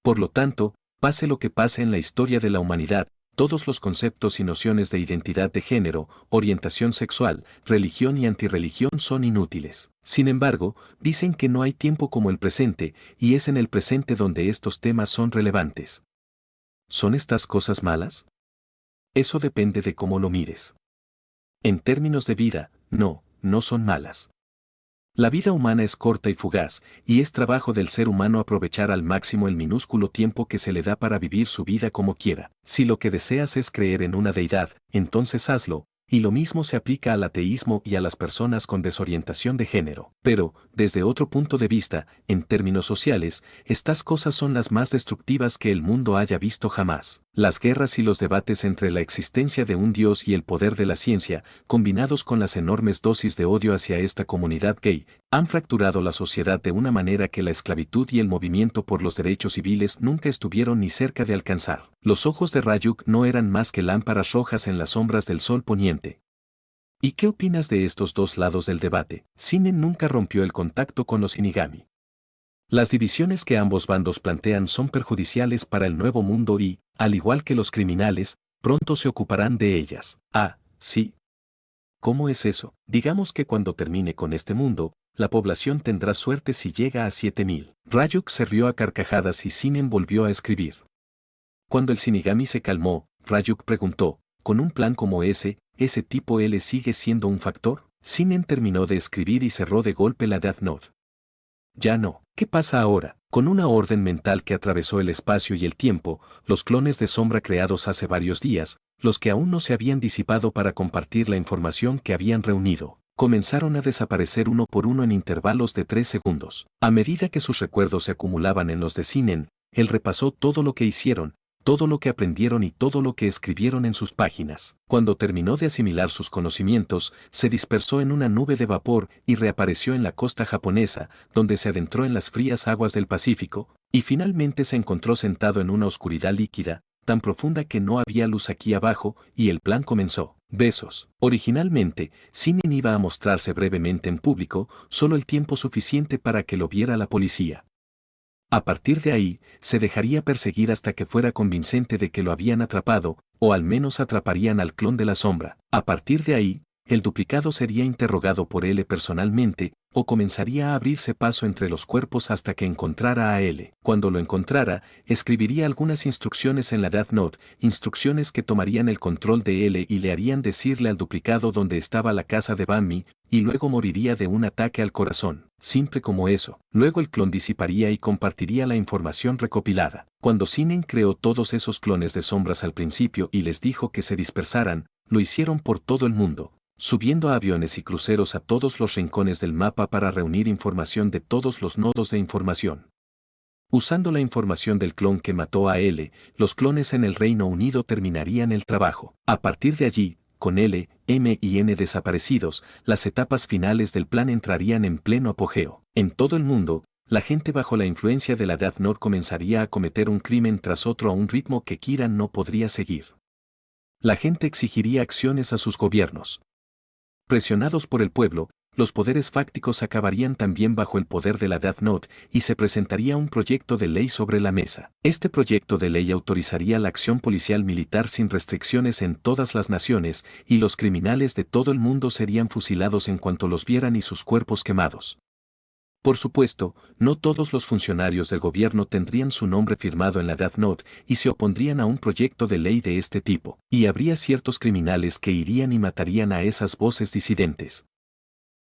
Por lo tanto, pase lo que pase en la historia de la humanidad, todos los conceptos y nociones de identidad de género, orientación sexual, religión y antirreligión son inútiles. Sin embargo, dicen que no hay tiempo como el presente, y es en el presente donde estos temas son relevantes. ¿Son estas cosas malas? Eso depende de cómo lo mires. En términos de vida, no, no son malas. La vida humana es corta y fugaz, y es trabajo del ser humano aprovechar al máximo el minúsculo tiempo que se le da para vivir su vida como quiera. Si lo que deseas es creer en una deidad, entonces hazlo, y lo mismo se aplica al ateísmo y a las personas con desorientación de género. Pero, desde otro punto de vista, en términos sociales, estas cosas son las más destructivas que el mundo haya visto jamás. Las guerras y los debates entre la existencia de un Dios y el poder de la ciencia, combinados con las enormes dosis de odio hacia esta comunidad gay, han fracturado la sociedad de una manera que la esclavitud y el movimiento por los derechos civiles nunca estuvieron ni cerca de alcanzar. Los ojos de Ryuk no eran más que lámparas rojas en las sombras del sol poniente. ¿Y qué opinas de estos dos lados del debate? Sinnen nunca rompió el contacto con los Shinigami. Las divisiones que ambos bandos plantean son perjudiciales para el nuevo mundo y, al igual que los criminales, pronto se ocuparán de ellas. Ah, sí. ¿Cómo es eso? Digamos que cuando termine con este mundo, la población tendrá suerte si llega a 7000. Ryuk se rió a carcajadas y Sinnen volvió a escribir. Cuando el Shinigami se calmó, Ryuk preguntó, ¿con un plan como ese tipo L sigue siendo un factor? Sinnen terminó de escribir y cerró de golpe la Death Note. Ya no. ¿Qué pasa ahora? Con una orden mental que atravesó el espacio y el tiempo, los clones de sombra creados hace varios días, los que aún no se habían disipado para compartir la información que habían reunido, comenzaron a desaparecer uno por uno en intervalos de 3 segundos. A medida que sus recuerdos se acumulaban en los de Sinnen, él repasó todo lo que hicieron, todo lo que aprendieron y todo lo que escribieron en sus páginas. Cuando terminó de asimilar sus conocimientos, se dispersó en una nube de vapor y reapareció en la costa japonesa, donde se adentró en las frías aguas del Pacífico, y finalmente se encontró sentado en una oscuridad líquida, tan profunda que no había luz aquí abajo, y el plan comenzó. Besos. Originalmente, Sinnen iba a mostrarse brevemente en público, solo el tiempo suficiente para que lo viera la policía. A partir de ahí, se dejaría perseguir hasta que fuera convincente de que lo habían atrapado, o al menos atraparían al clon de la sombra. A partir de ahí, el duplicado sería interrogado por L personalmente, o comenzaría a abrirse paso entre los cuerpos hasta que encontrara a L. Cuando lo encontrara, escribiría algunas instrucciones en la Death Note, instrucciones que tomarían el control de L y le harían decirle al duplicado dónde estaba la casa de Bambi, y luego moriría de un ataque al corazón. Simple como eso. Luego el clon disiparía y compartiría la información recopilada. Cuando Sinnen creó todos esos clones de sombras al principio y les dijo que se dispersaran, lo hicieron por todo el mundo, subiendo a aviones y cruceros a todos los rincones del mapa para reunir información de todos los nodos de información. Usando la información del clon que mató a L, los clones en el Reino Unido terminarían el trabajo. A partir de allí, con L, M y N desaparecidos, las etapas finales del plan entrarían en pleno apogeo. En todo el mundo, la gente bajo la influencia de la Death Note comenzaría a cometer un crimen tras otro a un ritmo que Kiran no podría seguir. La gente exigiría acciones a sus gobiernos. Presionados por el pueblo, los poderes fácticos acabarían también bajo el poder de la Death Note y se presentaría un proyecto de ley sobre la mesa. Este proyecto de ley autorizaría la acción policial militar sin restricciones en todas las naciones y los criminales de todo el mundo serían fusilados en cuanto los vieran y sus cuerpos quemados. Por supuesto, no todos los funcionarios del gobierno tendrían su nombre firmado en la Death Note y se opondrían a un proyecto de ley de este tipo, y habría ciertos criminales que irían y matarían a esas voces disidentes.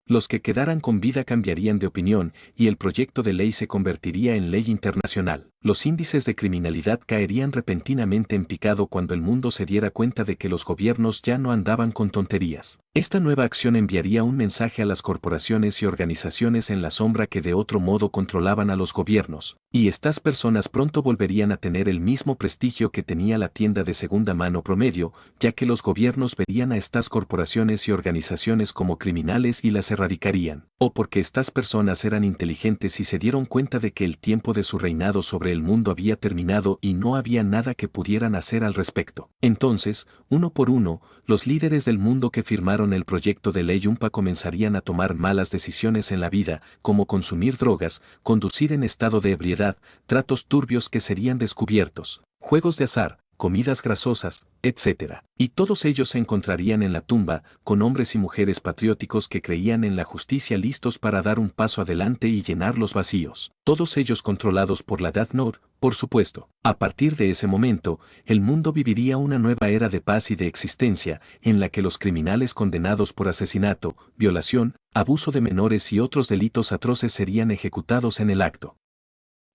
Los que quedaran con vida cambiarían de opinión y el proyecto de ley se convertiría en ley internacional. Los índices de criminalidad caerían repentinamente en picado cuando el mundo se diera cuenta de que los gobiernos ya no andaban con tonterías. Esta nueva acción enviaría un mensaje a las corporaciones y organizaciones en la sombra que de otro modo controlaban a los gobiernos, y estas personas pronto volverían a tener el mismo prestigio que tenía la tienda de segunda mano promedio, ya que los gobiernos verían a estas corporaciones y organizaciones como criminales y las erradicarían, o porque estas personas eran inteligentes y se dieron cuenta de que el tiempo de su reinado sobre el mundo había terminado y no había nada que pudieran hacer al respecto. Entonces, uno por uno, los líderes del mundo que firmaron el proyecto de ley UMPA comenzarían a tomar malas decisiones en la vida, como consumir drogas, conducir en estado de ebriedad, tratos turbios que serían descubiertos, juegos de azar, comidas grasosas, etc. Y todos ellos se encontrarían en la tumba, con hombres y mujeres patrióticos que creían en la justicia listos para dar un paso adelante y llenar los vacíos. Todos ellos controlados por la Death Note, por supuesto. A partir de ese momento, el mundo viviría una nueva era de paz y de existencia, en la que los criminales condenados por asesinato, violación, abuso de menores y otros delitos atroces serían ejecutados en el acto.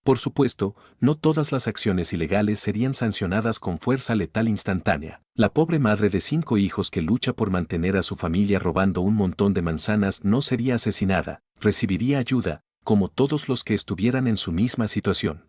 Por supuesto, no todas las acciones ilegales serían sancionadas con fuerza letal instantánea. La pobre madre de 5 hijos que lucha por mantener a su familia robando un montón de manzanas no sería asesinada, recibiría ayuda, como todos los que estuvieran en su misma situación.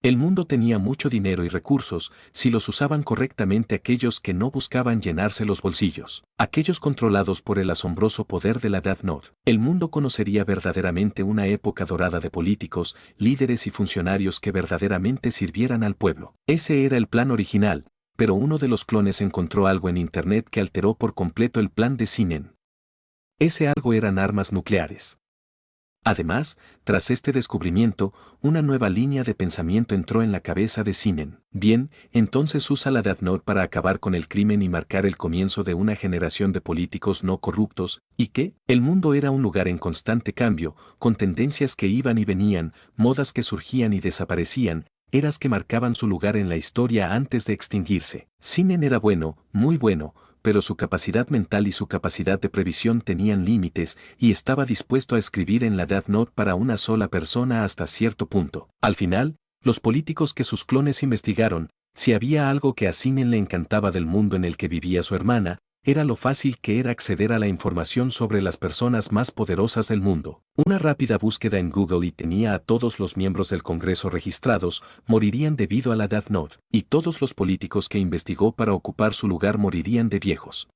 El mundo tenía mucho dinero y recursos si los usaban correctamente aquellos que no buscaban llenarse los bolsillos, aquellos controlados por el asombroso poder de la Death Note. El mundo conocería verdaderamente una época dorada de políticos, líderes y funcionarios que verdaderamente sirvieran al pueblo. Ese era el plan original, pero uno de los clones encontró algo en Internet que alteró por completo el plan de Sinnen. Ese algo eran armas nucleares. Además, tras este descubrimiento, una nueva línea de pensamiento entró en la cabeza de Sinnen. Bien, entonces usa la Death Note para acabar con el crimen y marcar el comienzo de una generación de políticos no corruptos, ¿y qué? El mundo era un lugar en constante cambio, con tendencias que iban y venían, modas que surgían y desaparecían, eras que marcaban su lugar en la historia antes de extinguirse. Sinnen era bueno, muy bueno, pero su capacidad mental y su capacidad de previsión tenían límites y estaba dispuesto a escribir en la Death Note para una sola persona hasta cierto punto. Al final, los políticos que sus clones investigaron, si había algo que a Sinnen le encantaba del mundo en el que vivía su hermana, era lo fácil que era acceder a la información sobre las personas más poderosas del mundo. Una rápida búsqueda en Google y tenía a todos los miembros del Congreso registrados, morirían debido a la Death Note, y todos los políticos que investigó para ocupar su lugar morirían de viejos.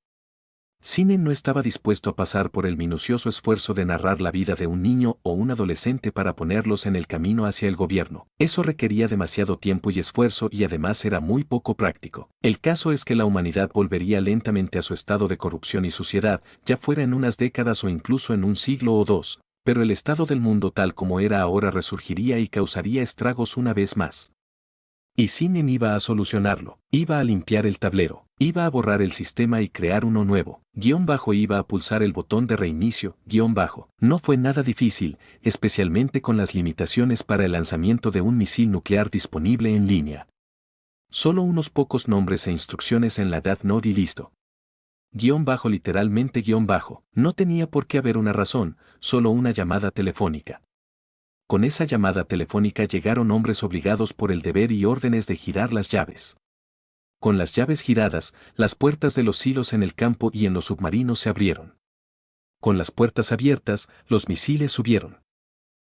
Sinnen no estaba dispuesto a pasar por el minucioso esfuerzo de narrar la vida de un niño o un adolescente para ponerlos en el camino hacia el gobierno. Eso requería demasiado tiempo y esfuerzo y además era muy poco práctico. El caso es que la humanidad volvería lentamente a su estado de corrupción y suciedad, ya fuera en unas décadas o incluso en un siglo o dos. pero el estado del mundo tal como era ahora resurgiría y causaría estragos una vez más. Y Sinnen iba a solucionarlo, iba a limpiar el tablero, iba a borrar el sistema y crear uno nuevo, iba a pulsar el botón de reinicio, No fue nada difícil, especialmente con las limitaciones para el lanzamiento de un misil nuclear disponible en línea. Solo unos pocos nombres e instrucciones en la Death Note y listo. Literalmente no tenía por qué haber una razón, solo una llamada telefónica. Con esa llamada telefónica llegaron hombres obligados por el deber y órdenes de girar las llaves. Con las llaves giradas, las puertas de los silos en el campo y en los submarinos se abrieron. Con las puertas abiertas, los misiles subieron.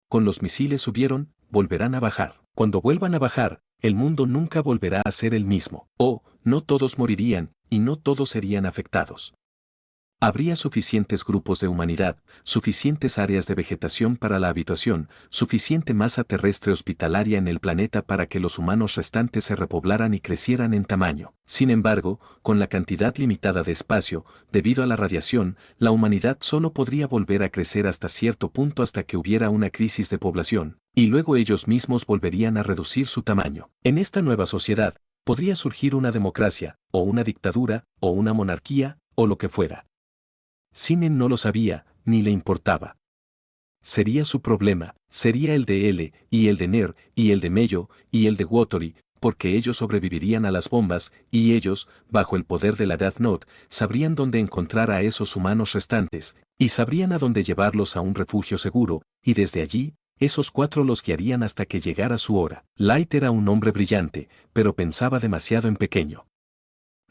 Con los misiles subieron, volverán a bajar. Cuando vuelvan a bajar, el mundo nunca volverá a ser el mismo. No todos morirían, y no todos serían afectados. Habría suficientes grupos de humanidad, suficientes áreas de vegetación para la habitación, suficiente masa terrestre hospitalaria en el planeta para que los humanos restantes se repoblaran y crecieran en tamaño. Sin embargo, con la cantidad limitada de espacio, debido a la radiación, la humanidad solo podría volver a crecer hasta cierto punto hasta que hubiera una crisis de población, y luego ellos mismos volverían a reducir su tamaño. En esta nueva sociedad, podría surgir una democracia, o una dictadura, o una monarquía, o lo que fuera. Sinnen no lo sabía, ni le importaba. Sería su problema, sería el de L, y el de Ner, y el de Mello, y el de Watery, porque ellos sobrevivirían a las bombas, y ellos, bajo el poder de la Death Note, sabrían dónde encontrar a esos humanos restantes, y sabrían a dónde llevarlos a un refugio seguro, y desde allí, esos 4 los guiarían hasta que llegara su hora. Light era un hombre brillante, pero pensaba demasiado en pequeño.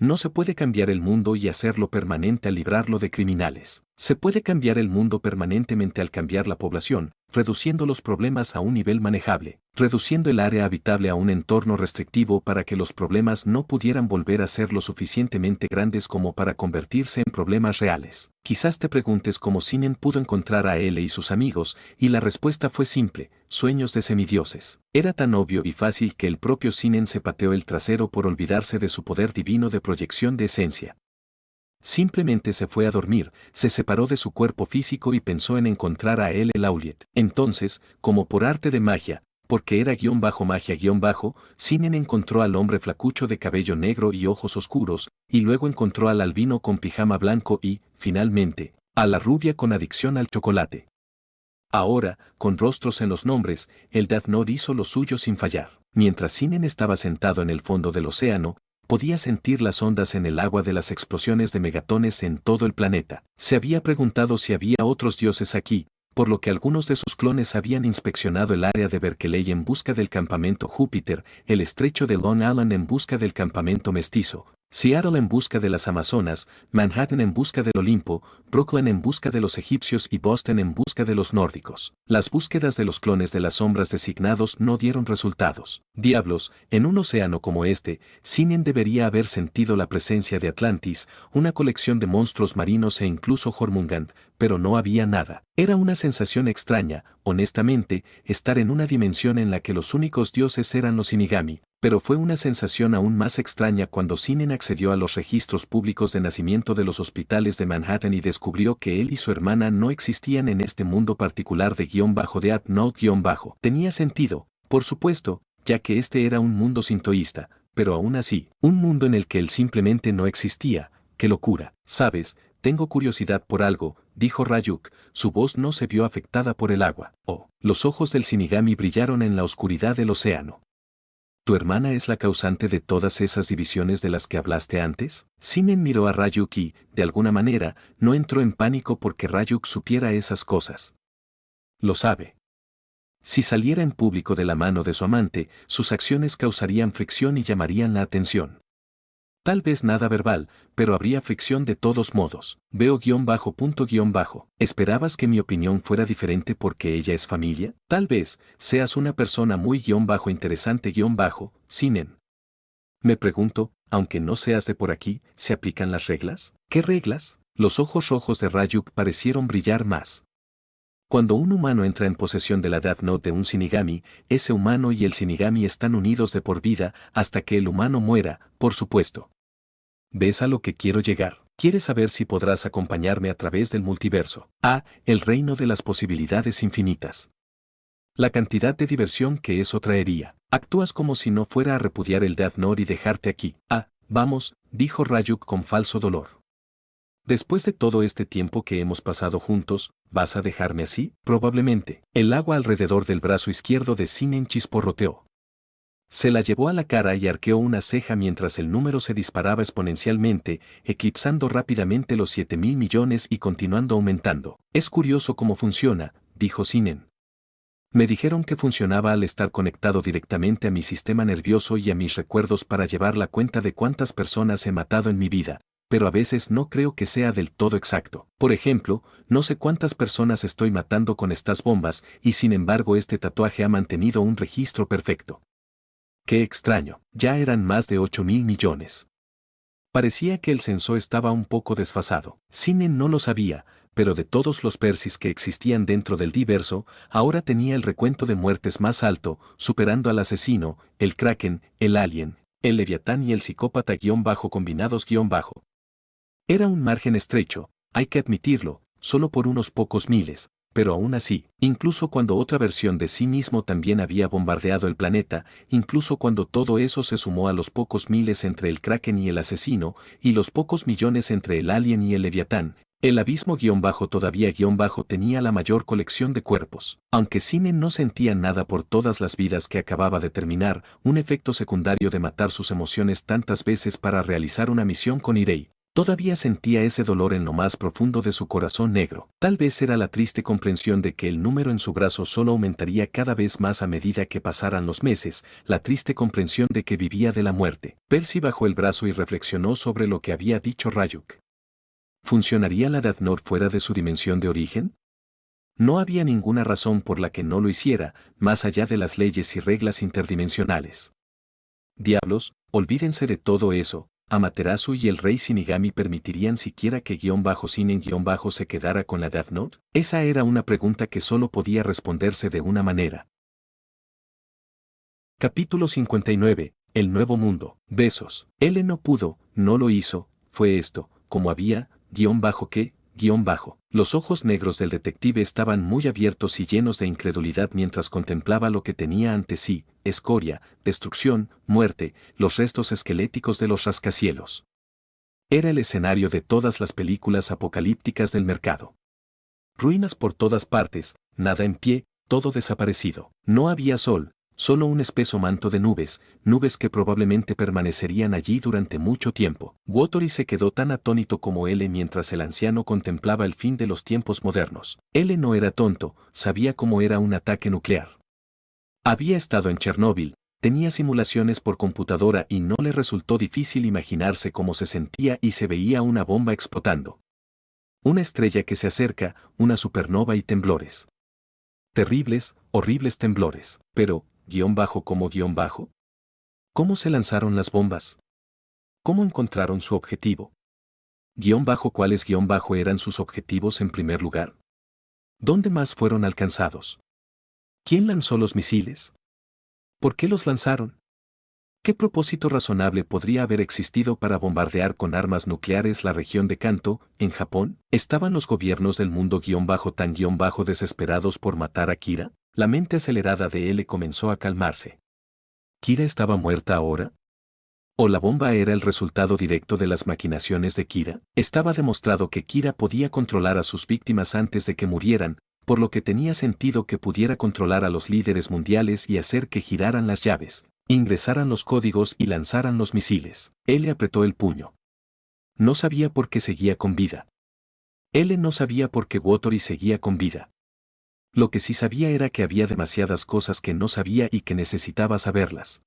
No se puede cambiar el mundo y hacerlo permanente al librarlo de criminales. Se puede cambiar el mundo permanentemente al cambiar la población, reduciendo los problemas a un nivel manejable, reduciendo el área habitable a un entorno restrictivo para que los problemas no pudieran volver a ser lo suficientemente grandes como para convertirse en problemas reales. Quizás te preguntes cómo Sinnen pudo encontrar a él y sus amigos, y la respuesta fue simple: sueños de semidioses. Era tan obvio y fácil que el propio Sinnen se pateó el trasero por olvidarse de su poder divino de proyección de esencia. Simplemente se fue a dormir, se separó de su cuerpo físico y pensó en encontrar a L. Lauliet. Entonces, como por arte de magia, porque era magia, Sinnen encontró al hombre flacucho de cabello negro y ojos oscuros, y luego encontró al albino con pijama blanco y, finalmente, a la rubia con adicción al chocolate. Ahora, con rostros en los nombres, el Death Note hizo lo suyo sin fallar. Mientras Sinnen estaba sentado en el fondo del océano, podía sentir las ondas en el agua de las explosiones de megatones en todo el planeta. Se había preguntado si había otros dioses aquí, por lo que algunos de sus clones habían inspeccionado el área de Berkeley en busca del campamento Júpiter, el estrecho de Long Island en busca del campamento mestizo, Seattle en busca de las Amazonas, Manhattan en busca del Olimpo, Brooklyn en busca de los egipcios y Boston en busca de los nórdicos. Las búsquedas de los clones de las sombras designados no dieron resultados. Diablos, en un océano como este, Sinnen debería haber sentido la presencia de Atlantis, una colección de monstruos marinos e incluso Jormungand, pero no había nada. Era una sensación extraña, honestamente, estar en una dimensión en la que los únicos dioses eran los Shinigami. Pero fue una sensación aún más extraña cuando Sinnen accedió a los registros públicos de nacimiento de los hospitales de Manhattan y descubrió que él y su hermana no existían en este mundo particular de Death Note. Tenía sentido, por supuesto, ya que este era un mundo sintoísta, pero aún así, un mundo en el que él simplemente no existía. ¡Qué locura! ¿Sabes? Tengo curiosidad por algo, dijo Ryuk, su voz no se vio afectada por el agua. Los ojos del Shinigami brillaron en la oscuridad del océano. ¿Tu hermana es la causante de todas esas divisiones de las que hablaste antes? Sinnen miró a Ryuk y, de alguna manera, no entró en pánico porque Ryuk supiera esas cosas. Lo sabe. Si saliera en público de la mano de su amante, sus acciones causarían fricción y llamarían la atención. Tal vez nada verbal, pero habría fricción de todos modos. ¿Esperabas que mi opinión fuera diferente porque ella es familia? Tal vez, seas una persona muy interesante Sinnen. Me pregunto, aunque no seas de por aquí, ¿se aplican las reglas? ¿Qué reglas? Los ojos rojos de Ryuk parecieron brillar más. Cuando un humano entra en posesión de la Death Note de un Shinigami, ese humano y el Shinigami están unidos de por vida hasta que el humano muera, por supuesto. ¿Ves a lo que quiero llegar? ¿Quieres saber si podrás acompañarme a través del multiverso? A. El reino de las posibilidades infinitas. La cantidad de diversión que eso traería. Actúas como si no fuera a repudiar el Death Note y dejarte aquí. Ah, vamos, dijo Ryuk con falso dolor. Después de todo este tiempo que hemos pasado juntos, ¿vas a dejarme así? Probablemente. El agua alrededor del brazo izquierdo de Sinnen chisporroteó. Se la llevó a la cara y arqueó una ceja mientras el número se disparaba exponencialmente, eclipsando rápidamente los 7.000 millones y continuando aumentando. Es curioso cómo funciona, dijo Sinnen. Me dijeron que funcionaba al estar conectado directamente a mi sistema nervioso y a mis recuerdos para llevar la cuenta de cuántas personas he matado en mi vida, pero a veces no creo que sea del todo exacto. Por ejemplo, no sé cuántas personas estoy matando con estas bombas y sin embargo este tatuaje ha mantenido un registro perfecto. Qué extraño, ya eran más de 8.000 millones. Parecía que el censo estaba un poco desfasado. Sinnen no lo sabía, pero de todos los Persis que existían dentro del Diverso, ahora tenía el recuento de muertes más alto, superando al asesino, el Kraken, el Alien, el Leviatán y el psicópata combinados. Era un margen estrecho, hay que admitirlo, solo por unos pocos miles, pero aún así, incluso cuando otra versión de sí mismo también había bombardeado el planeta, incluso cuando todo eso se sumó a los pocos miles entre el Kraken y el asesino, y los pocos millones entre el Alien y el Leviatán, el abismo-todavía- tenía la mayor colección de cuerpos. Aunque Sinnen no sentía nada por todas las vidas que acababa de terminar, un efecto secundario de matar sus emociones tantas veces para realizar una misión con Irei, todavía sentía ese dolor en lo más profundo de su corazón negro. Tal vez era la triste comprensión de que el número en su brazo solo aumentaría cada vez más a medida que pasaran los meses, la triste comprensión de que vivía de la muerte. Percy bajó el brazo y reflexionó sobre lo que había dicho Ryuk. ¿Funcionaría la Death Note fuera de su dimensión de origen? No había ninguna razón por la que no lo hiciera, más allá de las leyes y reglas interdimensionales. Diablos, olvídense de todo eso. ¿Amaterasu y el rey Shinigami permitirían siquiera que Sinnen se quedara con la Death Note? Esa era una pregunta que solo podía responderse de una manera. Capítulo 59. El nuevo mundo. Besos. L no pudo, no lo hizo, fue esto, como había, ¿qué? Los ojos negros del detective estaban muy abiertos y llenos de incredulidad mientras contemplaba lo que tenía ante sí, escoria, destrucción, muerte, los restos esqueléticos de los rascacielos. Era el escenario de todas las películas apocalípticas del mercado. Ruinas por todas partes, nada en pie, todo desaparecido. No había sol, solo un espeso manto de nubes, nubes que probablemente permanecerían allí durante mucho tiempo. Watery se quedó tan atónito como L mientras el anciano contemplaba el fin de los tiempos modernos. L no era tonto, sabía cómo era un ataque nuclear. Había estado en Chernóbil, tenía simulaciones por computadora y no le resultó difícil imaginarse cómo se sentía y se veía una bomba explotando. Una estrella que se acerca, una supernova y temblores. Terribles, horribles temblores, pero, ¿cómo? ¿Cómo se lanzaron las bombas? ¿Cómo encontraron su objetivo? ¿Cuáles eran sus objetivos en primer lugar? ¿Dónde más fueron alcanzados? ¿Quién lanzó los misiles? ¿Por qué los lanzaron? ¿Qué propósito razonable podría haber existido para bombardear con armas nucleares la región de Kanto, en Japón? ¿Estaban los gobiernos del mundo tan desesperados por matar a Kira? La mente acelerada de L comenzó a calmarse. ¿Kira estaba muerta ahora? ¿O la bomba era el resultado directo de las maquinaciones de Kira? Estaba demostrado que Kira podía controlar a sus víctimas antes de que murieran, por lo que tenía sentido que pudiera controlar a los líderes mundiales y hacer que giraran las llaves, ingresaran los códigos y lanzaran los misiles. L apretó el puño. No sabía por qué seguía con vida. L no sabía por qué Watery seguía con vida. Lo que sí sabía era que había demasiadas cosas que no sabía y que necesitaba saberlas.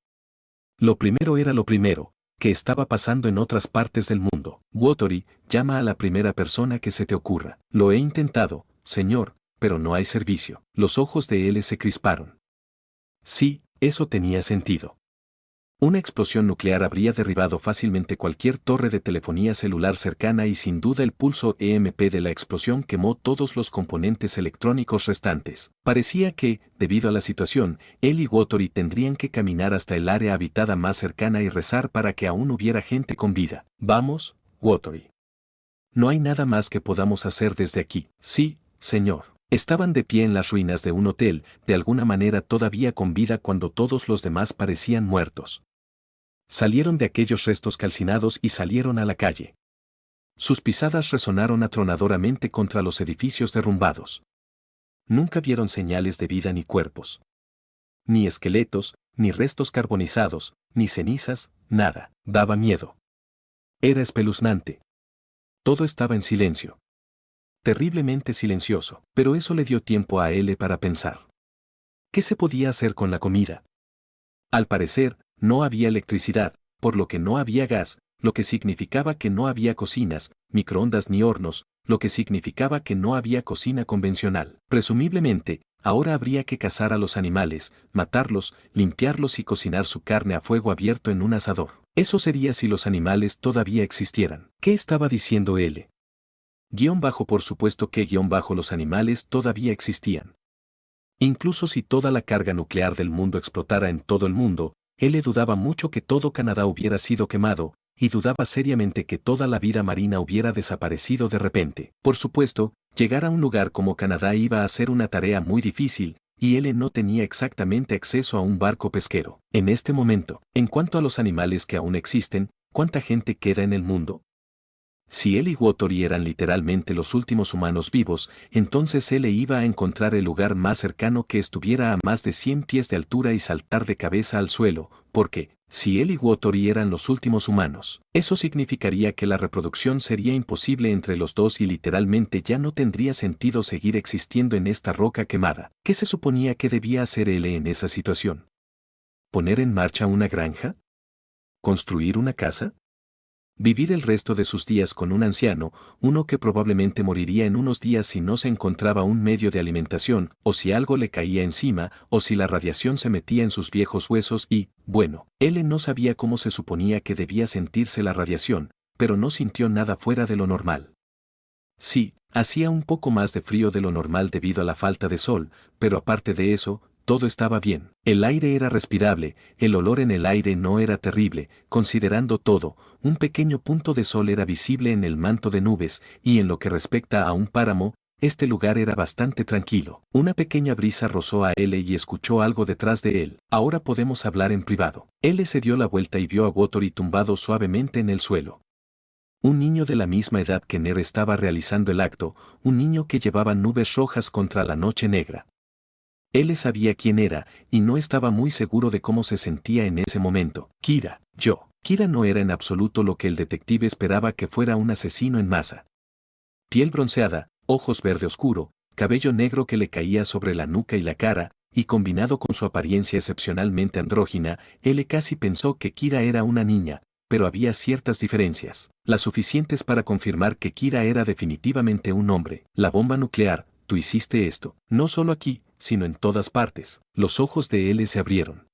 Lo primero era lo primero, que estaba pasando en otras partes del mundo. Watery, llama a la primera persona que se te ocurra. Lo he intentado, señor, pero no hay servicio. Los ojos de L se crisparon. Sí, eso tenía sentido. Una explosión nuclear habría derribado fácilmente cualquier torre de telefonía celular cercana y sin duda el pulso EMP de la explosión quemó todos los componentes electrónicos restantes. Parecía que, debido a la situación, él y Watery tendrían que caminar hasta el área habitada más cercana y rezar para que aún hubiera gente con vida. Vamos, Watery. No hay nada más que podamos hacer desde aquí. Sí, señor. Estaban de pie en las ruinas de un hotel, de alguna manera todavía con vida cuando todos los demás parecían muertos. Salieron de aquellos restos calcinados y salieron a la calle. Sus pisadas resonaron atronadoramente contra los edificios derrumbados. Nunca vieron señales de vida ni cuerpos. Ni esqueletos, ni restos carbonizados, ni cenizas, nada. Daba miedo. Era espeluznante. Todo estaba en silencio. Terriblemente silencioso, pero eso le dio tiempo a él para pensar. ¿Qué se podía hacer con la comida? Al parecer, no había electricidad, por lo que no había gas, lo que significaba que no había cocinas, microondas ni hornos, lo que significaba que no había cocina convencional. Presumiblemente, ahora habría que cazar a los animales, matarlos, limpiarlos y cocinar su carne a fuego abierto en un asador. Eso sería si los animales todavía existieran. ¿Qué estaba diciendo él? Por supuesto que los animales todavía existían. Incluso si toda la carga nuclear del mundo explotara en todo el mundo, él dudaba mucho que todo Canadá hubiera sido quemado, y dudaba seriamente que toda la vida marina hubiera desaparecido de repente. Por supuesto, llegar a un lugar como Canadá iba a ser una tarea muy difícil, y él no tenía exactamente acceso a un barco pesquero. En este momento, en cuanto a los animales que aún existen, ¿cuánta gente queda en el mundo? Si él y Wotori eran literalmente los últimos humanos vivos, entonces él iba a encontrar el lugar más cercano que estuviera a más de 100 pies de altura y saltar de cabeza al suelo, porque, si él y Wotori eran los últimos humanos, eso significaría que la reproducción sería imposible entre los dos y literalmente ya no tendría sentido seguir existiendo en esta roca quemada. ¿Qué se suponía que debía hacer él en esa situación? ¿Poner en marcha una granja? ¿Construir una casa? Vivir el resto de sus días con un anciano, uno que probablemente moriría en unos días si no se encontraba un medio de alimentación, o si algo le caía encima, o si la radiación se metía en sus viejos huesos y, bueno, él no sabía cómo se suponía que debía sentirse la radiación, pero no sintió nada fuera de lo normal. Sí, hacía un poco más de frío de lo normal debido a la falta de sol, pero aparte de eso, todo estaba bien. El aire era respirable, el olor en el aire no era terrible, considerando todo, un pequeño punto de sol era visible en el manto de nubes, y en lo que respecta a un páramo, este lugar era bastante tranquilo. Una pequeña brisa rozó a él y escuchó algo detrás de él. Ahora podemos hablar en privado. Él se dio la vuelta y vio a Wotori tumbado suavemente en el suelo. Un niño de la misma edad que Ner estaba realizando el acto, un niño que llevaba nubes rojas contra la noche negra. Él sabía quién era, y no estaba muy seguro de cómo se sentía en ese momento. Kira no era en absoluto lo que el detective esperaba que fuera un asesino en masa. Piel bronceada, ojos verde oscuro, cabello negro que le caía sobre la nuca y la cara, y combinado con su apariencia excepcionalmente andrógina, él casi pensó que Kira era una niña, pero había ciertas diferencias, las suficientes para confirmar que Kira era definitivamente un hombre. La bomba nuclear, tú hiciste esto, no solo aquí, sino en todas partes. Los ojos de él se abrieron.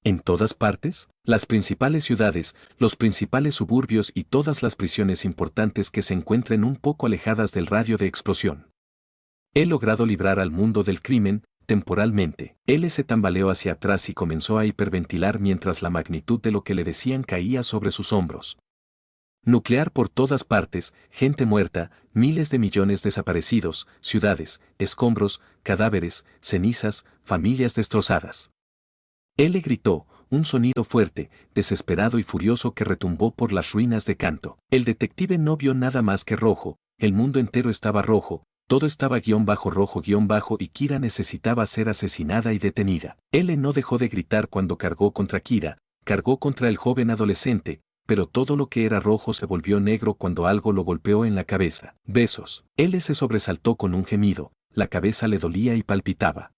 ¿En todas partes? Las principales ciudades, los principales suburbios y todas las prisiones importantes que se encuentren un poco alejadas del radio de explosión. He logrado librar al mundo del crimen, temporalmente. Él se tambaleó hacia atrás y comenzó a hiperventilar mientras la magnitud de lo que le decían caía sobre sus hombros. Nuclear por todas partes, gente muerta, miles de millones desaparecidos, ciudades, escombros, cadáveres, cenizas, familias destrozadas. Él le gritó, un sonido fuerte, desesperado y furioso que retumbó por las ruinas de Canto. El detective no vio nada más que rojo, el mundo entero estaba rojo, todo estaba rojo y Kira necesitaba ser asesinada y detenida. Él no dejó de gritar cuando cargó contra Kira, cargó contra el joven adolescente, pero todo lo que era rojo se volvió negro cuando algo lo golpeó en la cabeza. Besos. Él se sobresaltó con un gemido, la cabeza le dolía y palpitaba.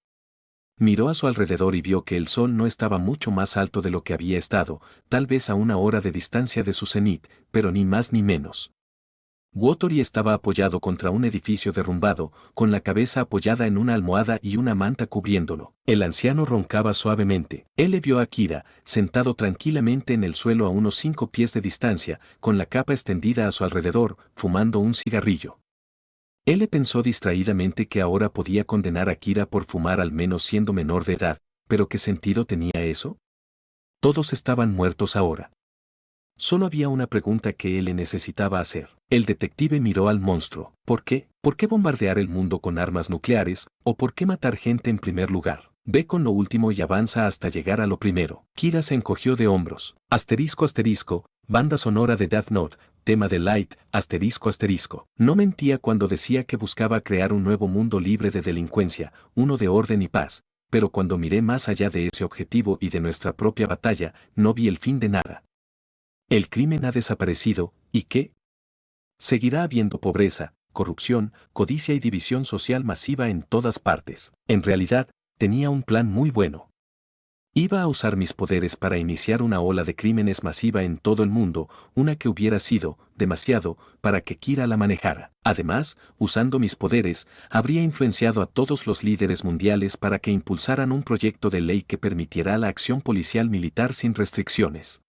Miró a su alrededor y vio que el sol no estaba mucho más alto de lo que había estado, tal vez a una hora de distancia de su cenit, pero ni más ni menos. Wotori estaba apoyado contra un edificio derrumbado, con la cabeza apoyada en una almohada y una manta cubriéndolo. El anciano roncaba suavemente. Él vio a Kira, sentado tranquilamente en el suelo a unos 5 pies de distancia, con la capa extendida a su alrededor, fumando un cigarrillo. Él pensó distraídamente que ahora podía condenar a Kira por fumar al menos siendo menor de edad, pero ¿qué sentido tenía eso? Todos estaban muertos ahora. Solo había una pregunta que él le necesitaba hacer. El detective miró al monstruo. ¿Por qué? ¿Por qué bombardear el mundo con armas nucleares? ¿O por qué matar gente en primer lugar? Ve con lo último y avanza hasta llegar a lo primero. Kira se encogió de hombros. Asterisco asterisco, banda sonora de Death Note, tema de Light, asterisco asterisco. No mentía cuando decía que buscaba crear un nuevo mundo libre de delincuencia, uno de orden y paz, pero cuando miré más allá de ese objetivo y de nuestra propia batalla, no vi el fin de nada. El crimen ha desaparecido, ¿y qué? Seguirá habiendo pobreza, corrupción, codicia y división social masiva en todas partes. En realidad, tenía un plan muy bueno. Iba a usar mis poderes para iniciar una ola de crímenes masiva en todo el mundo, una que hubiera sido, demasiado, para que Kira la manejara. Además, usando mis poderes, habría influenciado a todos los líderes mundiales para que impulsaran un proyecto de ley que permitiera la acción policial militar sin restricciones.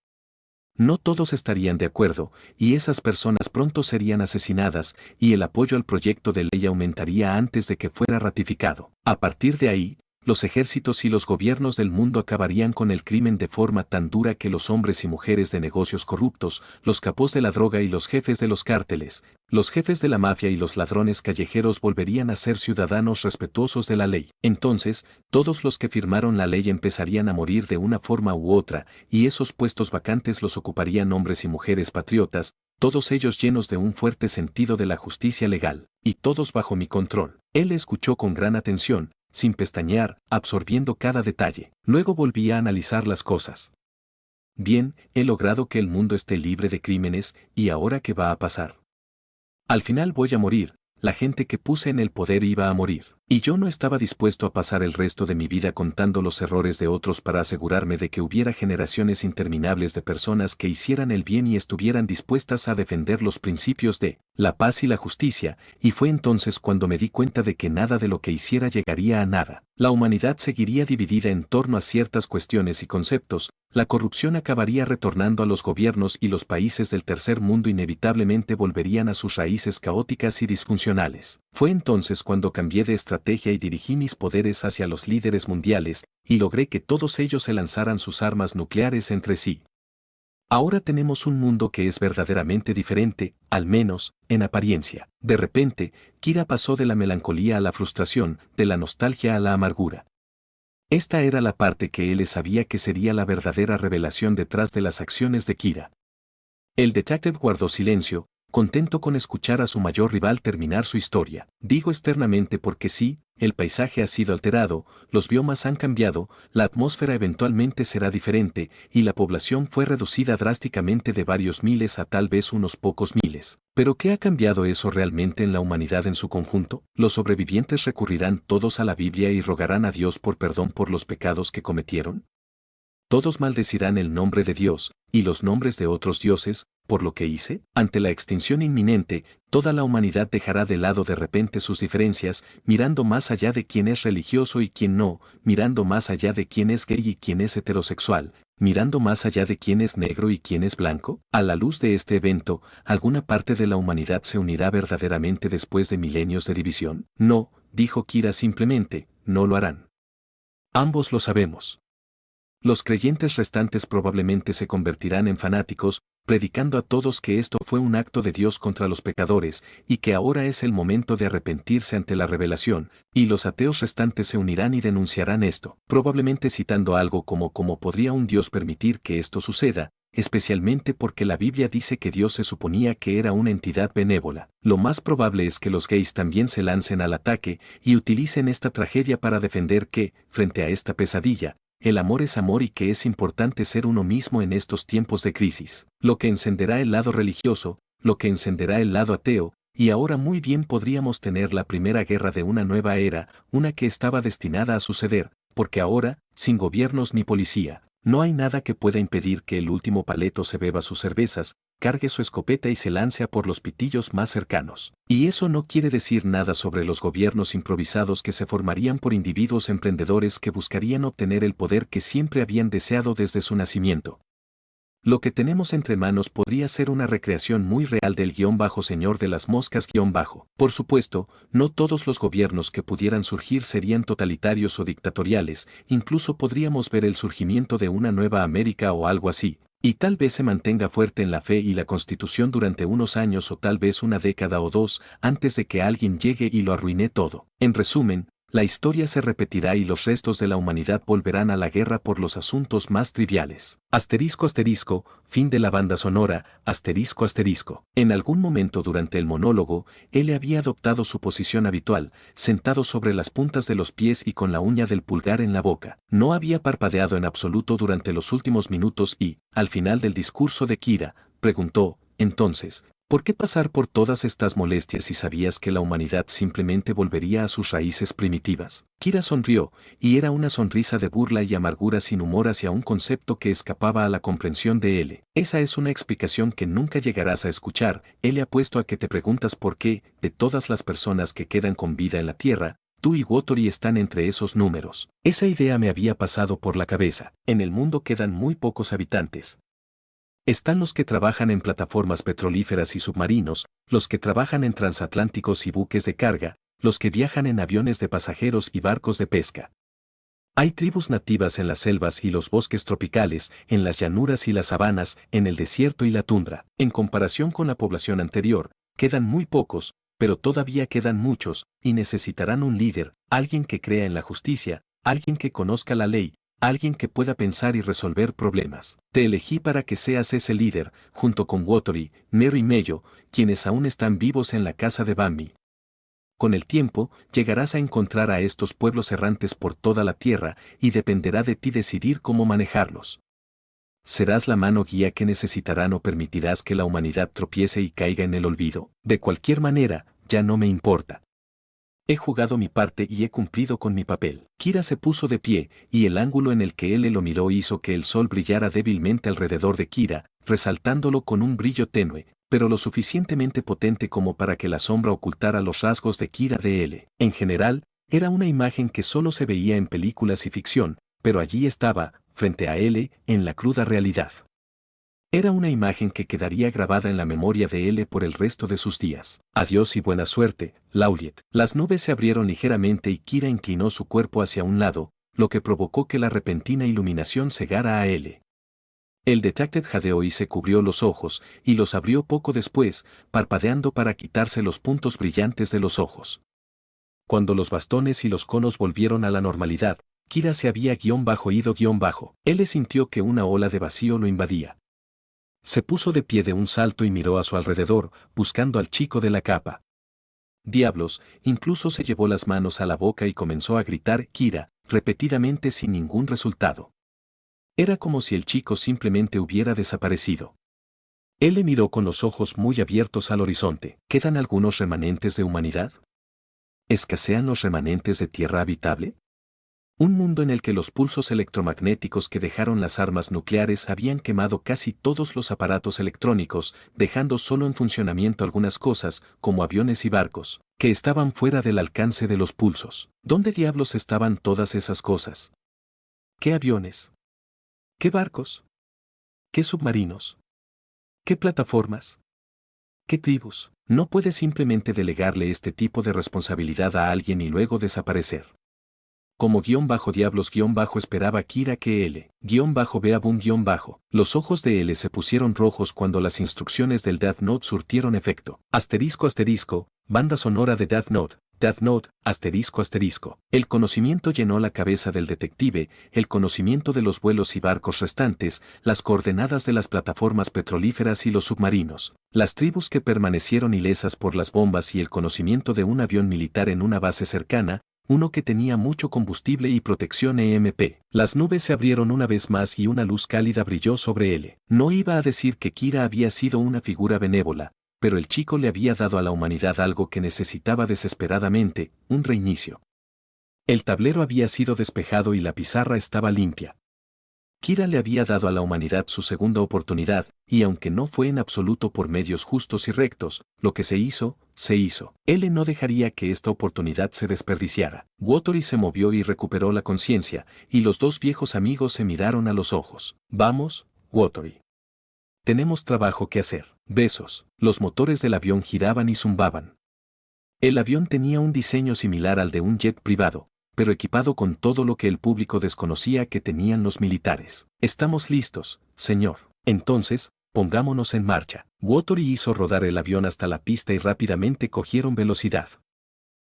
No todos estarían de acuerdo, y esas personas pronto serían asesinadas, y el apoyo al proyecto de ley aumentaría antes de que fuera ratificado. A partir de ahí, los ejércitos y los gobiernos del mundo acabarían con el crimen de forma tan dura que los hombres y mujeres de negocios corruptos, los capos de la droga y los jefes de los cárteles, los jefes de la mafia y los ladrones callejeros volverían a ser ciudadanos respetuosos de la ley. Entonces, todos los que firmaron la ley empezarían a morir de una forma u otra, y esos puestos vacantes los ocuparían hombres y mujeres patriotas, todos ellos llenos de un fuerte sentido de la justicia legal, y todos bajo mi control. Él escuchó con gran atención, sin pestañear, absorbiendo cada detalle. Luego volví a analizar las cosas. Bien, he logrado que el mundo esté libre de crímenes, ¿y ahora qué va a pasar? Al final voy a morir, la gente que puse en el poder iba a morir. Y yo no estaba dispuesto a pasar el resto de mi vida contando los errores de otros para asegurarme de que hubiera generaciones interminables de personas que hicieran el bien y estuvieran dispuestas a defender los principios de la paz y la justicia, y fue entonces cuando me di cuenta de que nada de lo que hiciera llegaría a nada. La humanidad seguiría dividida en torno a ciertas cuestiones y conceptos, la corrupción acabaría retornando a los gobiernos y los países del tercer mundo inevitablemente volverían a sus raíces caóticas y disfuncionales. Fue entonces cuando cambié de estrategia y dirigí mis poderes hacia los líderes mundiales, y logré que todos ellos se lanzaran sus armas nucleares entre sí. Ahora tenemos un mundo que es verdaderamente diferente, al menos, en apariencia. De repente, Kira pasó de la melancolía a la frustración, de la nostalgia a la amargura. Esta era la parte que él sabía que sería la verdadera revelación detrás de las acciones de Kira. El detective guardó silencio, contento con escuchar a su mayor rival terminar su historia. Digo externamente porque sí, el paisaje ha sido alterado, los biomas han cambiado, la atmósfera eventualmente será diferente, y la población fue reducida drásticamente de varios miles a tal vez unos pocos miles. ¿Pero qué ha cambiado eso realmente en la humanidad en su conjunto? ¿Los sobrevivientes recurrirán todos a la Biblia y rogarán a Dios por perdón por los pecados que cometieron? Todos maldecirán el nombre de Dios, y los nombres de otros dioses, por lo que hice. Ante la extinción inminente, toda la humanidad dejará de lado de repente sus diferencias, mirando más allá de quién es religioso y quién no, mirando más allá de quién es gay y quién es heterosexual, mirando más allá de quién es negro y quién es blanco. A la luz de este evento, ¿alguna parte de la humanidad se unirá verdaderamente después de milenios de división? No, dijo Kira simplemente, no lo harán. Ambos lo sabemos. Los creyentes restantes probablemente se convertirán en fanáticos, predicando a todos que esto fue un acto de Dios contra los pecadores, y que ahora es el momento de arrepentirse ante la revelación, y los ateos restantes se unirán y denunciarán esto, probablemente citando algo como ¿cómo podría un Dios permitir que esto suceda?, especialmente porque la Biblia dice que Dios se suponía que era una entidad benévola. Lo más probable es que los gays también se lancen al ataque y utilicen esta tragedia para defender que, frente a esta pesadilla, el amor es amor y que es importante ser uno mismo en estos tiempos de crisis. Lo que encenderá el lado religioso, lo que encenderá el lado ateo, y ahora muy bien podríamos tener la primera guerra de una nueva era, una que estaba destinada a suceder, porque ahora, sin gobiernos ni policía, no hay nada que pueda impedir que el último paleto se beba sus cervezas, cargue su escopeta y se lance a por los pitillos más cercanos. Y eso no quiere decir nada sobre los gobiernos improvisados que se formarían por individuos emprendedores que buscarían obtener el poder que siempre habían deseado desde su nacimiento. Lo que tenemos entre manos podría ser una recreación muy real del Señor de las moscas. Por supuesto, no todos los gobiernos que pudieran surgir serían totalitarios o dictatoriales, incluso podríamos ver el surgimiento de una nueva América o algo así, Y tal vez se mantenga fuerte en la fe y la Constitución durante unos años o tal vez una década o dos antes de que alguien llegue y lo arruine todo. En resumen, la historia se repetirá y los restos de la humanidad volverán a la guerra por los asuntos más triviales. Asterisco asterisco, fin de la banda sonora, asterisco asterisco. En algún momento durante el monólogo, él había adoptado su posición habitual, sentado sobre las puntas de los pies y con la uña del pulgar en la boca. No había parpadeado en absoluto durante los últimos minutos y, al final del discurso de Kira, preguntó, entonces, ¿por qué pasar por todas estas molestias si sabías que la humanidad simplemente volvería a sus raíces primitivas? Kira sonrió, y era una sonrisa de burla y amargura sin humor hacia un concepto que escapaba a la comprensión de él. Esa es una explicación que nunca llegarás a escuchar. Él apuesto a que te preguntas por qué, de todas las personas que quedan con vida en la Tierra, tú y Watery están entre esos números. Esa idea me había pasado por la cabeza. En el mundo quedan muy pocos habitantes. Están los que trabajan en plataformas petrolíferas y submarinos, los que trabajan en transatlánticos y buques de carga, los que viajan en aviones de pasajeros y barcos de pesca. Hay tribus nativas en las selvas y los bosques tropicales, en las llanuras y las sabanas, en el desierto y la tundra. En comparación con la población anterior, quedan muy pocos, pero todavía quedan muchos, y necesitarán un líder, alguien que crea en la justicia, alguien que conozca la ley, alguien que pueda pensar y resolver problemas. Te elegí para que seas ese líder, junto con Watery, Nero y Mello, quienes aún están vivos en la casa de Bambi. Con el tiempo, llegarás a encontrar a estos pueblos errantes por toda la tierra, y dependerá de ti decidir cómo manejarlos. ¿Serás la mano guía que necesitarán o permitirás que la humanidad tropiece y caiga en el olvido? De cualquier manera, ya no me importa. He jugado mi parte y he cumplido con mi papel. Kira se puso de pie, y el ángulo en el que él lo miró hizo que el sol brillara débilmente alrededor de Kira, resaltándolo con un brillo tenue, pero lo suficientemente potente como para que la sombra ocultara los rasgos de Kira de él. En general, era una imagen que solo se veía en películas y ficción, pero allí estaba, frente a él, en la cruda realidad. Era una imagen que quedaría grabada en la memoria de él por el resto de sus días. Adiós y buena suerte, Lauliet. Las nubes se abrieron ligeramente y Kira inclinó su cuerpo hacia un lado, lo que provocó que la repentina iluminación cegara a él. El detective jadeó y se cubrió los ojos, y los abrió poco después, parpadeando para quitarse los puntos brillantes de los ojos. Cuando los bastones y los conos volvieron a la normalidad, Kira se había ido. Él sintió que una ola de vacío lo invadía. Se puso de pie de un salto y miró a su alrededor, buscando al chico de la capa. Diablos, incluso se llevó las manos a la boca y comenzó a gritar Kira, repetidamente sin ningún resultado. Era como si el chico simplemente hubiera desaparecido. Él le miró con los ojos muy abiertos al horizonte. ¿Quedan algunos remanentes de humanidad? ¿Escasean los remanentes de tierra habitable? Un mundo en el que los pulsos electromagnéticos que dejaron las armas nucleares habían quemado casi todos los aparatos electrónicos, dejando solo en funcionamiento algunas cosas, como aviones y barcos, que estaban fuera del alcance de los pulsos. ¿Dónde diablos estaban todas esas cosas? ¿Qué aviones? ¿Qué barcos? ¿Qué submarinos? ¿Qué plataformas? ¿Qué tribus? No puedes simplemente delegarle este tipo de responsabilidad a alguien y luego desaparecer. Como --diablos esperaba Kira que vea boom --. Los ojos de L se pusieron rojos cuando las instrucciones del Death Note surtieron efecto. Asterisco asterisco, banda sonora de Death Note, asterisco asterisco. El conocimiento llenó la cabeza del detective, el conocimiento de los vuelos y barcos restantes, las coordenadas de las plataformas petrolíferas y los submarinos, las tribus que permanecieron ilesas por las bombas y el conocimiento de un avión militar en una base cercana, uno que tenía mucho combustible y protección EMP. Las nubes se abrieron una vez más y una luz cálida brilló sobre él. No iba a decir que Kira había sido una figura benévola, pero el chico le había dado a la humanidad algo que necesitaba desesperadamente, un reinicio. El tablero había sido despejado y la pizarra estaba limpia. Kira le había dado a la humanidad su segunda oportunidad, y aunque no fue en absoluto por medios justos y rectos, lo que se hizo, se hizo. Él no dejaría que esta oportunidad se desperdiciara. Watery se movió y recuperó la conciencia, y los dos viejos amigos se miraron a los ojos. Vamos, Watery. Tenemos trabajo que hacer. Besos. Los motores del avión giraban y zumbaban. El avión tenía un diseño similar al de un jet privado, pero equipado con todo lo que el público desconocía que tenían los militares. Estamos listos, señor. Entonces, pongámonos en marcha. Watery hizo rodar el avión hasta la pista y rápidamente cogieron velocidad.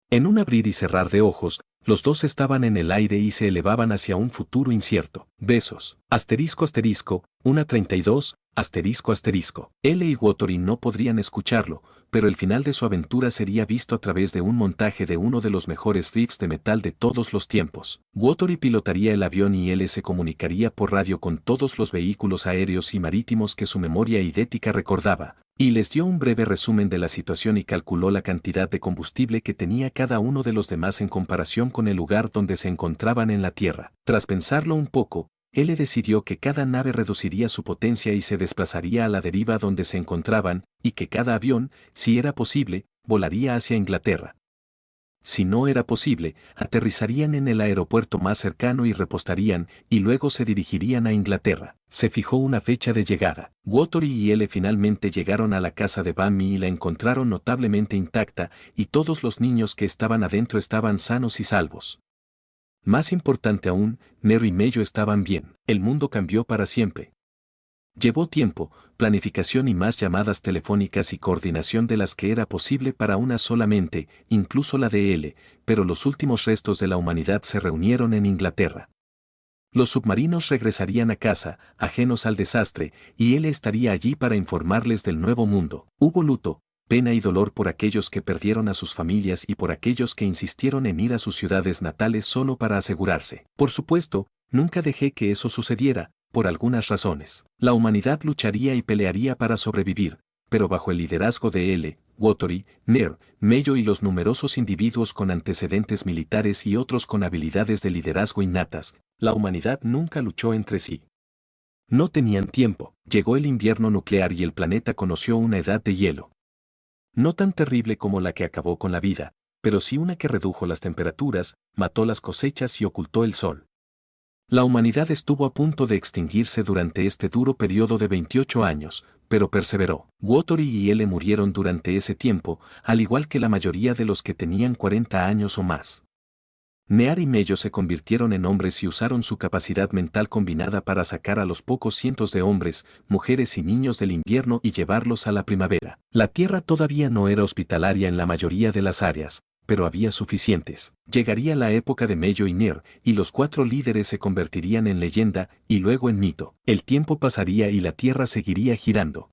En un abrir y cerrar de ojos, los dos estaban en el aire y se elevaban hacia un futuro incierto. Besos. Asterisco asterisco, 1:32, asterisco asterisco. L y Watery no podrían escucharlo, pero el final de su aventura sería visto a través de un montaje de uno de los mejores riffs de metal de todos los tiempos. Watery pilotaría el avión y L se comunicaría por radio con todos los vehículos aéreos y marítimos que su memoria idética recordaba, y les dio un breve resumen de la situación y calculó la cantidad de combustible que tenía cada uno de los demás en comparación con el lugar donde se encontraban en la Tierra. Tras pensarlo un poco, L decidió que cada nave reduciría su potencia y se desplazaría a la deriva donde se encontraban, y que cada avión, si era posible, volaría hacia Inglaterra. Si no era posible, aterrizarían en el aeropuerto más cercano y repostarían, y luego se dirigirían a Inglaterra. Se fijó una fecha de llegada. Watery y L finalmente llegaron a la casa de Bambi y la encontraron notablemente intacta, y todos los niños que estaban adentro estaban sanos y salvos. Más importante aún, Nero y Mello estaban bien. El mundo cambió para siempre. Llevó tiempo, planificación y más llamadas telefónicas y coordinación de las que era posible para una sola mente, incluso la de L, pero los últimos restos de la humanidad se reunieron en Inglaterra. Los submarinos regresarían a casa, ajenos al desastre, y L estaría allí para informarles del nuevo mundo. Hubo luto, pena y dolor por aquellos que perdieron a sus familias y por aquellos que insistieron en ir a sus ciudades natales solo para asegurarse. Por supuesto, nunca dejé que eso sucediera, por algunas razones. La humanidad lucharía y pelearía para sobrevivir, pero bajo el liderazgo de L, Watery, Ner, Mello y los numerosos individuos con antecedentes militares y otros con habilidades de liderazgo innatas, la humanidad nunca luchó entre sí. No tenían tiempo, llegó el invierno nuclear y el planeta conoció una edad de hielo. No tan terrible como la que acabó con la vida, pero sí una que redujo las temperaturas, mató las cosechas y ocultó el sol. La humanidad estuvo a punto de extinguirse durante este duro periodo de 28 años, pero perseveró. Watery y L murieron durante ese tiempo, al igual que la mayoría de los que tenían 40 años o más. Near y Mello se convirtieron en hombres y usaron su capacidad mental combinada para sacar a los pocos cientos de hombres, mujeres y niños del invierno y llevarlos a la primavera. La Tierra todavía no era hospitalaria en la mayoría de las áreas, pero había suficientes. Llegaría la época de Mello y Ner, y los 4 líderes se convertirían en leyenda y luego en mito. El tiempo pasaría y la Tierra seguiría girando.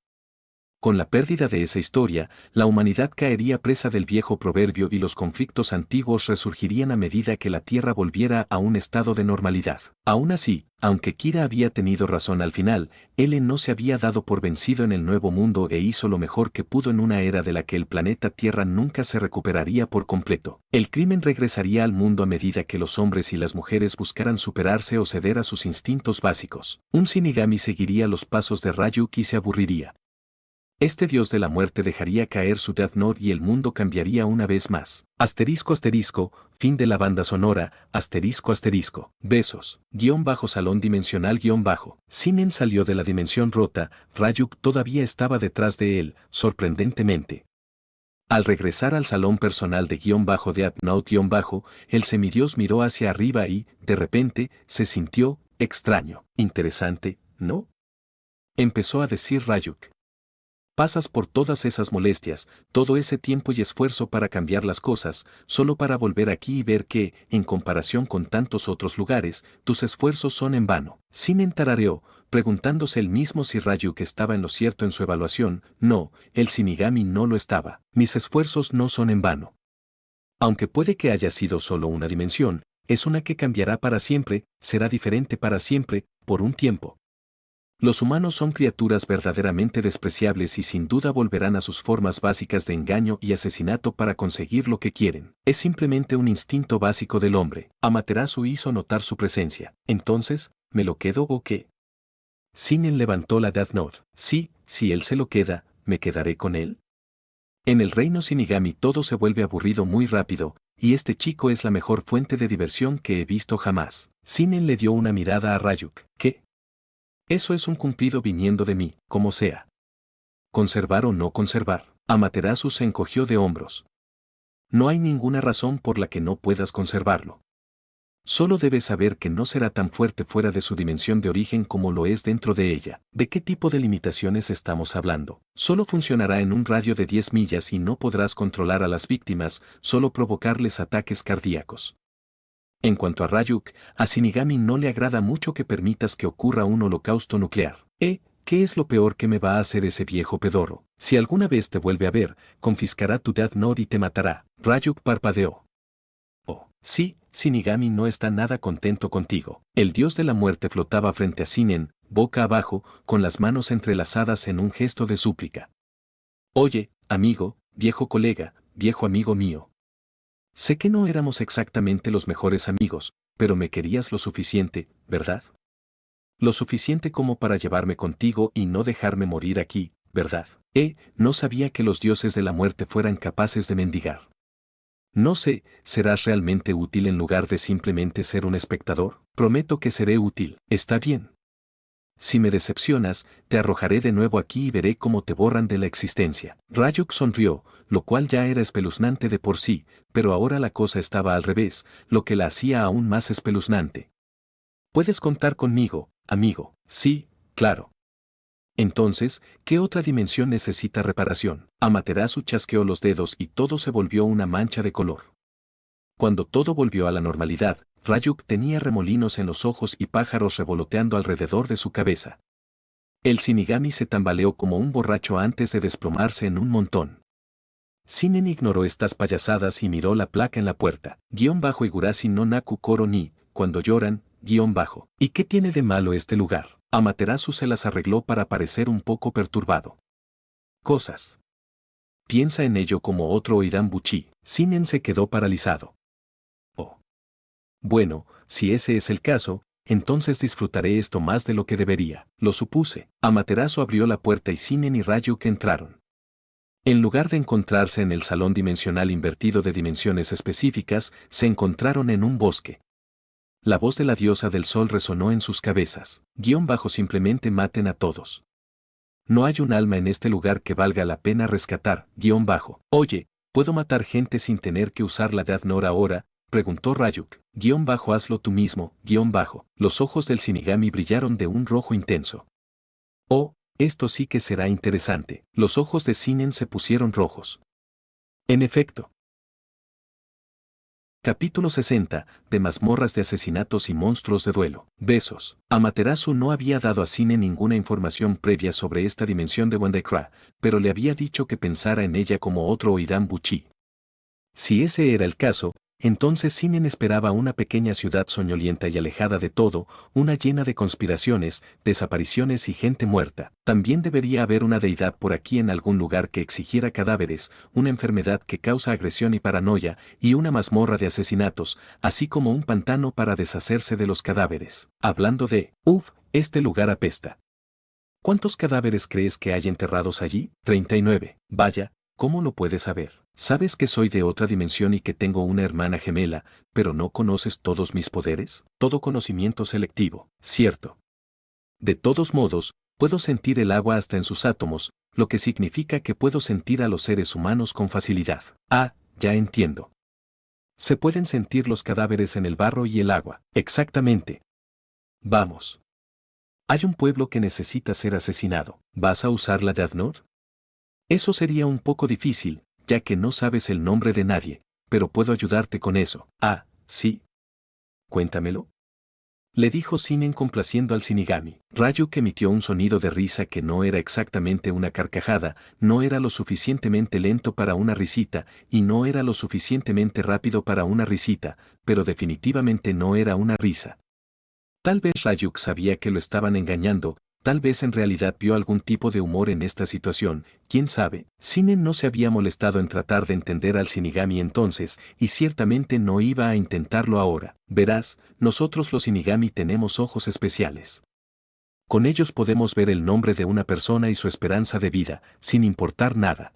Con la pérdida de esa historia, la humanidad caería presa del viejo proverbio y los conflictos antiguos resurgirían a medida que la Tierra volviera a un estado de normalidad. Aún así, aunque Kira había tenido razón al final, L no se había dado por vencido en el nuevo mundo e hizo lo mejor que pudo en una era de la que el planeta Tierra nunca se recuperaría por completo. El crimen regresaría al mundo a medida que los hombres y las mujeres buscaran superarse o ceder a sus instintos básicos. Un Shinigami seguiría los pasos de Ryuk y se aburriría. Este dios de la muerte dejaría caer su Death Note y el mundo cambiaría una vez más. Asterisco asterisco, fin de la banda sonora, asterisco asterisco. Besos, salón dimensional Sinnen salió de la dimensión rota, Ryuk todavía estaba detrás de él, sorprendentemente. Al regresar al salón personal de Death Note el semidios miró hacia arriba y, de repente, se sintió extraño. Interesante, ¿no? Empezó a decir Ryuk. Pasas por todas esas molestias, todo ese tiempo y esfuerzo para cambiar las cosas, solo para volver aquí y ver que, en comparación con tantos otros lugares, tus esfuerzos son en vano. Sinnen tarareó, preguntándose él mismo si Ryuk estaba en lo cierto en su evaluación. No, el Shinigami no lo estaba. Mis esfuerzos no son en vano. Aunque puede que haya sido solo una dimensión, es una que cambiará para siempre, será diferente para siempre, por un tiempo. Los humanos son criaturas verdaderamente despreciables y sin duda volverán a sus formas básicas de engaño y asesinato para conseguir lo que quieren. Es simplemente un instinto básico del hombre. Amaterasu hizo notar su presencia. Entonces, ¿me lo quedo o qué? Sinnen levantó la Death Note. Sí, si él se lo queda, ¿me quedaré con él? En el reino Shinigami todo se vuelve aburrido muy rápido, y este chico es la mejor fuente de diversión que he visto jamás. Sinnen le dio una mirada a Ryuk. ¿Qué? Eso es un cumplido viniendo de mí, como sea. ¿Conservar o no conservar? Amaterasu se encogió de hombros. No hay ninguna razón por la que no puedas conservarlo. Solo debes saber que no será tan fuerte fuera de su dimensión de origen como lo es dentro de ella. ¿De qué tipo de limitaciones estamos hablando? Solo funcionará en un radio de 10 millas y no podrás controlar a las víctimas, solo provocarles ataques cardíacos. En cuanto a Ryuk, a Shinigami no le agrada mucho que permitas que ocurra un holocausto nuclear. ¿Qué es lo peor que me va a hacer ese viejo pedorro? Si alguna vez te vuelve a ver, confiscará tu Death Note y te matará. Ryuk parpadeó. Oh, sí, Shinigami no está nada contento contigo. El dios de la muerte flotaba frente a Shinen, boca abajo, con las manos entrelazadas en un gesto de súplica. Oye, amigo, viejo colega, viejo amigo mío. Sé que no éramos exactamente los mejores amigos, pero me querías lo suficiente, ¿verdad? Lo suficiente como para llevarme contigo y no dejarme morir aquí, ¿verdad? No sabía que los dioses de la muerte fueran capaces de mendigar. No sé, ¿serás realmente útil en lugar de simplemente ser un espectador? Prometo que seré útil. ¿Está bien? Si me decepcionas, te arrojaré de nuevo aquí y veré cómo te borran de la existencia. Ryuk sonrió, lo cual ya era espeluznante de por sí, pero ahora la cosa estaba al revés, lo que la hacía aún más espeluznante. Puedes contar conmigo, amigo. Sí, claro. Entonces, ¿qué otra dimensión necesita reparación? Amaterasu chasqueó los dedos y todo se volvió una mancha de color. Cuando todo volvió a la normalidad, Ryuk tenía remolinos en los ojos y pájaros revoloteando alrededor de su cabeza. El Shinigami se tambaleó como un borracho antes de desplomarse en un montón. Shinen ignoró estas payasadas y miró la placa en la puerta. Higurashi no Naku Koro ni, cuando lloran, _. ¿Y qué tiene de malo este lugar? Amaterasu se las arregló para parecer un poco perturbado. Cosas. Piensa en ello como otro Oiran Buchi. Shinen se quedó paralizado. Oh. Bueno, si ese es el caso, entonces disfrutaré esto más de lo que debería. Lo supuse. Amaterasu abrió la puerta y Shinen y Ryuk entraron. En lugar de encontrarse en el salón dimensional invertido de dimensiones específicas, se encontraron en un bosque. La voz de la diosa del sol resonó en sus cabezas. Simplemente maten a todos. No hay un alma en este lugar que valga la pena rescatar. Oye, ¿puedo matar gente sin tener que usar la Death Note ahora? Preguntó Ryuk. Hazlo tú mismo. Los ojos del Shinigami brillaron de un rojo intenso. Oh, esto sí que será interesante. Los ojos de Shinen se pusieron rojos. En efecto. Capítulo 60, de mazmorras de asesinatos y monstruos de duelo. Besos. Amaterasu no había dado a Shinen ninguna información previa sobre esta dimensión de Wandekra, pero le había dicho que pensara en ella como otro Oiran Buchi. Si ese era el caso, entonces Shinen esperaba una pequeña ciudad soñolienta y alejada de todo, una llena de conspiraciones, desapariciones y gente muerta. También debería haber una deidad por aquí en algún lugar que exigiera cadáveres, una enfermedad que causa agresión y paranoia, y una mazmorra de asesinatos, así como un pantano para deshacerse de los cadáveres. Hablando de, este lugar apesta. ¿Cuántos cadáveres crees que hay enterrados allí? 39. Vaya, ¿cómo lo puedes saber? ¿Sabes que soy de otra dimensión y que tengo una hermana gemela, pero no conoces todos mis poderes? Todo conocimiento selectivo, ¿cierto? De todos modos, puedo sentir el agua hasta en sus átomos, lo que significa que puedo sentir a los seres humanos con facilidad. Ah, ya entiendo. Se pueden sentir los cadáveres en el barro y el agua. Exactamente. Vamos. Hay un pueblo que necesita ser asesinado. ¿Vas a usar la Death Note? Eso sería un poco difícil, ya que no sabes el nombre de nadie, pero puedo ayudarte con eso. Ah, sí. Cuéntamelo. Le dijo Shinen complaciendo al Shinigami. Ryuk emitió un sonido de risa que no era exactamente una carcajada, no era lo suficientemente lento para una risita, y no era lo suficientemente rápido para una risita, pero definitivamente no era una risa. Tal vez Ryuk sabía que lo estaban engañando, tal vez en realidad vio algún tipo de humor en esta situación, quién sabe. Shinen no se había molestado en tratar de entender al Shinigami entonces, y ciertamente no iba a intentarlo ahora. Verás, nosotros los Shinigami tenemos ojos especiales. Con ellos podemos ver el nombre de una persona y su esperanza de vida, sin importar nada.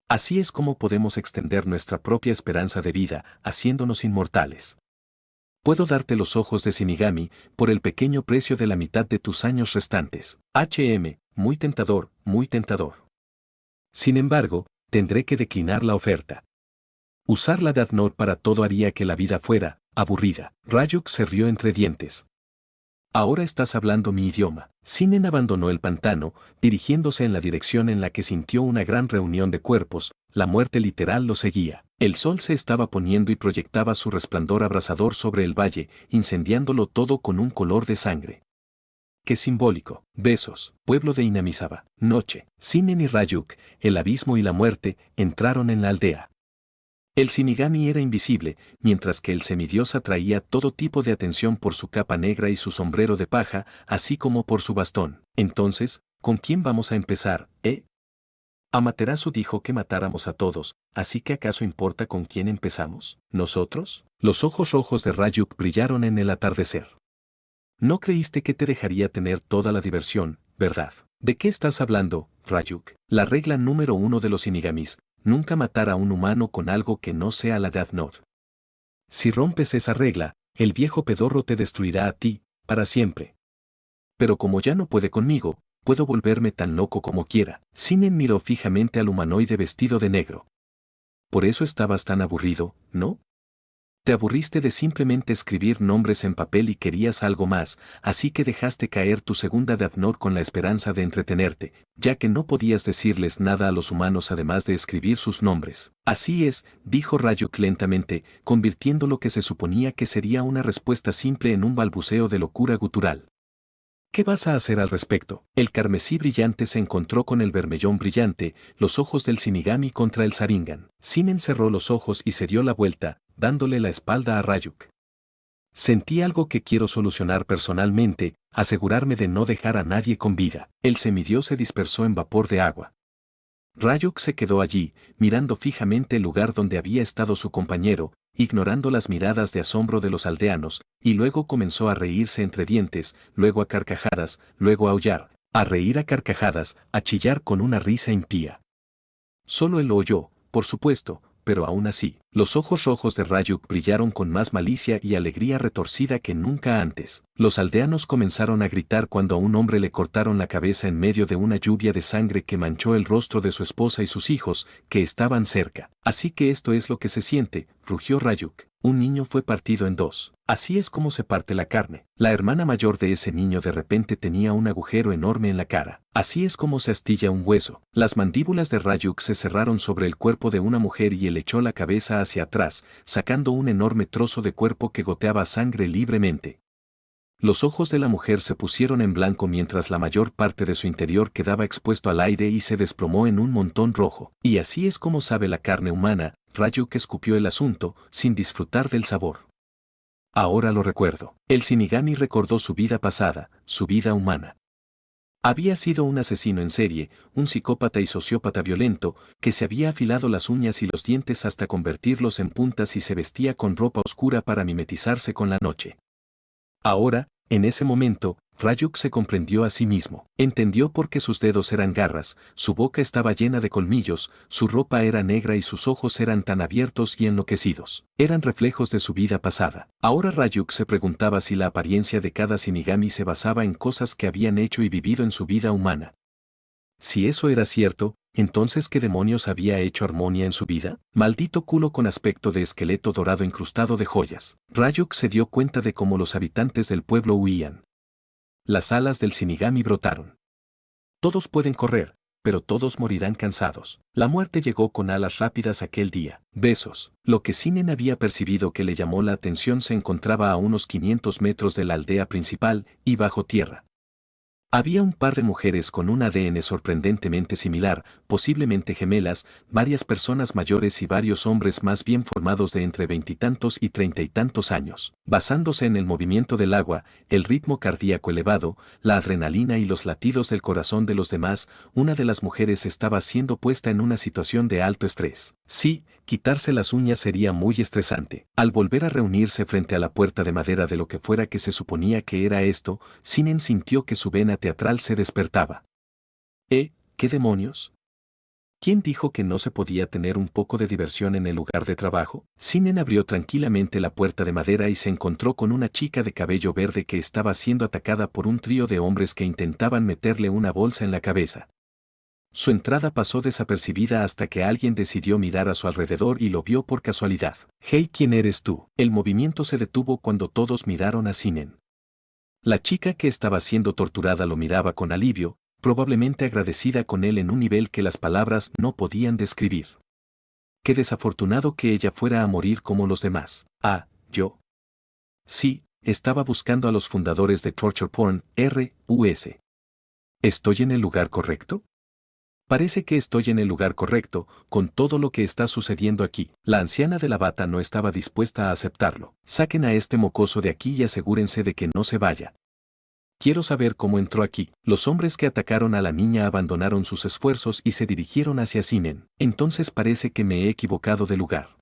Así es como podemos extender nuestra propia esperanza de vida, haciéndonos inmortales. Puedo darte los ojos de Shinigami por el pequeño precio de la mitad de tus años restantes. Muy tentador, muy tentador. Sin embargo, tendré que declinar la oferta. Usar la Death Note para todo haría que la vida fuera, aburrida. Ryuk se rió entre dientes. Ahora estás hablando mi idioma. Sinen abandonó el pantano, dirigiéndose en la dirección en la que sintió una gran reunión de cuerpos. La muerte literal lo seguía. El sol se estaba poniendo y proyectaba su resplandor abrasador sobre el valle, incendiándolo todo con un color de sangre. ¡Qué simbólico! Besos, pueblo de Inamisaba. Noche. Sinen y Ryuk, el abismo y la muerte, entraron en la aldea. El Shinigami era invisible, mientras que el semidios atraía todo tipo de atención por su capa negra y su sombrero de paja, así como por su bastón. Entonces, ¿con quién vamos a empezar, Amaterasu dijo que matáramos a todos, así que ¿acaso importa con quién empezamos? ¿Nosotros? Los ojos rojos de Ryuk brillaron en el atardecer. No creíste que te dejaría tener toda la diversión, ¿verdad? ¿De qué estás hablando, Ryuk? La regla número 1 de los Shinigamis: nunca matar a un humano con algo que no sea la Death Note. Si rompes esa regla, el viejo pedorro te destruirá a ti, para siempre. Pero como ya no puede conmigo, puedo volverme tan loco como quiera. Sinen miró fijamente al humanoide vestido de negro. Por eso estabas tan aburrido, ¿no? Te aburriste de simplemente escribir nombres en papel y querías algo más, así que dejaste caer tu segunda Death Note con la esperanza de entretenerte, ya que no podías decirles nada a los humanos además de escribir sus nombres. Así es, dijo Ryuk lentamente, convirtiendo lo que se suponía que sería una respuesta simple en un balbuceo de locura gutural. ¿Qué vas a hacer al respecto? El carmesí brillante se encontró con el vermellón brillante, los ojos del Shinigami contra el Sharingan. Sinen cerró los ojos y se dio la vuelta, dándole la espalda a Ryuk. Sentí algo que quiero solucionar personalmente, asegurarme de no dejar a nadie con vida. El semidios se dispersó en vapor de agua. Ryuk se quedó allí, mirando fijamente el lugar donde había estado su compañero, ignorando las miradas de asombro de los aldeanos, y luego comenzó a reírse entre dientes, luego a carcajadas, luego a aullar, a reír a carcajadas, a chillar con una risa impía. Solo él lo oyó, por supuesto, pero aún así, los ojos rojos de Ryuk brillaron con más malicia y alegría retorcida que nunca antes. Los aldeanos comenzaron a gritar cuando a un hombre le cortaron la cabeza en medio de una lluvia de sangre que manchó el rostro de su esposa y sus hijos, que estaban cerca. Así que esto es lo que se siente, rugió Ryuk. Un niño fue partido en dos. Así es como se parte la carne. La hermana mayor de ese niño de repente tenía un agujero enorme en la cara. Así es como se astilla un hueso. Las mandíbulas de Ryuk se cerraron sobre el cuerpo de una mujer y él echó la cabeza hacia atrás, sacando un enorme trozo de cuerpo que goteaba sangre libremente. Los ojos de la mujer se pusieron en blanco mientras la mayor parte de su interior quedaba expuesto al aire y se desplomó en un montón rojo. Y así es como sabe la carne humana. Ryuk escupió el asunto, sin disfrutar del sabor. Ahora lo recuerdo. El Shinigami recordó su vida pasada, su vida humana. Había sido un asesino en serie, un psicópata y sociópata violento, que se había afilado las uñas y los dientes hasta convertirlos en puntas y se vestía con ropa oscura para mimetizarse con la noche. Ahora, en ese momento, Ryuk se comprendió a sí mismo. Entendió por qué sus dedos eran garras, su boca estaba llena de colmillos, su ropa era negra y sus ojos eran tan abiertos y enloquecidos. Eran reflejos de su vida pasada. Ahora Ryuk se preguntaba si la apariencia de cada Shinigami se basaba en cosas que habían hecho y vivido en su vida humana. Si eso era cierto, entonces ¿qué demonios había hecho Armonia en su vida? Maldito culo con aspecto de esqueleto dorado incrustado de joyas. Ryuk se dio cuenta de cómo los habitantes del pueblo huían. Las alas del Shinigami brotaron. Todos pueden correr, pero todos morirán cansados. La muerte llegó con alas rápidas aquel día. Besos. Lo que Sinen había percibido que le llamó la atención se encontraba a unos 500 metros de la aldea principal y bajo tierra. Había un par de mujeres con un ADN sorprendentemente similar, posiblemente gemelas, varias personas mayores y varios hombres más bien formados de entre veintitantos y treinta y tantos años. Basándose en el movimiento del agua, el ritmo cardíaco elevado, la adrenalina y los latidos del corazón de los demás, una de las mujeres estaba siendo puesta en una situación de alto estrés. Sí, quitarse las uñas sería muy estresante. Al volver a reunirse frente a la puerta de madera de lo que fuera que se suponía que era esto, Sinen sintió que su vena teatral se despertaba. ¿Qué demonios? ¿Quién dijo que no se podía tener un poco de diversión en el lugar de trabajo? Sinen abrió tranquilamente la puerta de madera y se encontró con una chica de cabello verde que estaba siendo atacada por un trío de hombres que intentaban meterle una bolsa en la cabeza. Su entrada pasó desapercibida hasta que alguien decidió mirar a su alrededor y lo vio por casualidad. «Hey, ¿quién eres tú?» El movimiento se detuvo cuando todos miraron a Sinen. La chica que estaba siendo torturada lo miraba con alivio, probablemente agradecida con él en un nivel que las palabras no podían describir. Qué desafortunado que ella fuera a morir como los demás. Ah, ¿yo? Sí, estaba buscando a los fundadores de Torture Porn, RUS. ¿Estoy en el lugar correcto? Parece que estoy en el lugar correcto, con todo lo que está sucediendo aquí. La anciana de la bata no estaba dispuesta a aceptarlo. Saquen a este mocoso de aquí y asegúrense de que no se vaya. Quiero saber cómo entró aquí. Los hombres que atacaron a la niña abandonaron sus esfuerzos y se dirigieron hacia Sinen. Entonces parece que me he equivocado de lugar.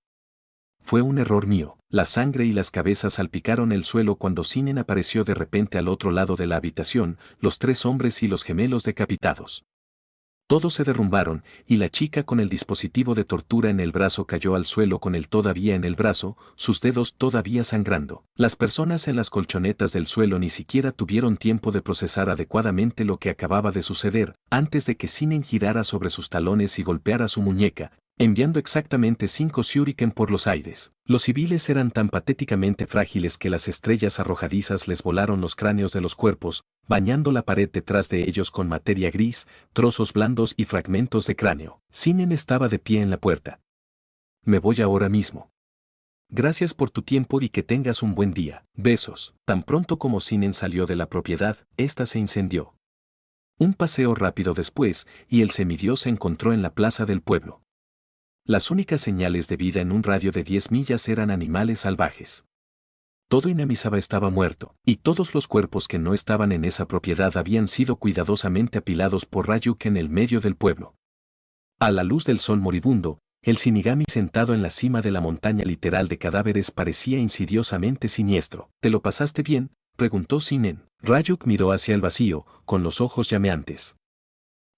Fue un error mío. La sangre y las cabezas salpicaron el suelo cuando Sinen apareció de repente al otro lado de la habitación, los 3 hombres y los gemelos decapitados. Todos se derrumbaron, y la chica con el dispositivo de tortura en el brazo cayó al suelo con él todavía en el brazo, sus dedos todavía sangrando. Las personas en las colchonetas del suelo ni siquiera tuvieron tiempo de procesar adecuadamente lo que acababa de suceder, antes de que Sinen girara sobre sus talones y golpeara su muñeca, enviando exactamente 5 shuriken por los aires. Los civiles eran tan patéticamente frágiles que las estrellas arrojadizas les volaron los cráneos de los cuerpos, bañando la pared detrás de ellos con materia gris, trozos blandos y fragmentos de cráneo. Sinen estaba de pie en la puerta. Me voy ahora mismo. Gracias por tu tiempo y que tengas un buen día. Besos. Tan pronto como Sinen salió de la propiedad, esta se incendió. Un paseo rápido después, y el semidios se encontró en la plaza del pueblo. Las únicas señales de vida en un radio de 10 millas eran animales salvajes. Todo Inamisaba estaba muerto, y todos los cuerpos que no estaban en esa propiedad habían sido cuidadosamente apilados por Ryuk en el medio del pueblo. A la luz del sol moribundo, el Shinigami sentado en la cima de la montaña literal de cadáveres parecía insidiosamente siniestro. ¿Te lo pasaste bien?, preguntó Sinen. Ryuk miró hacia el vacío, con los ojos llameantes.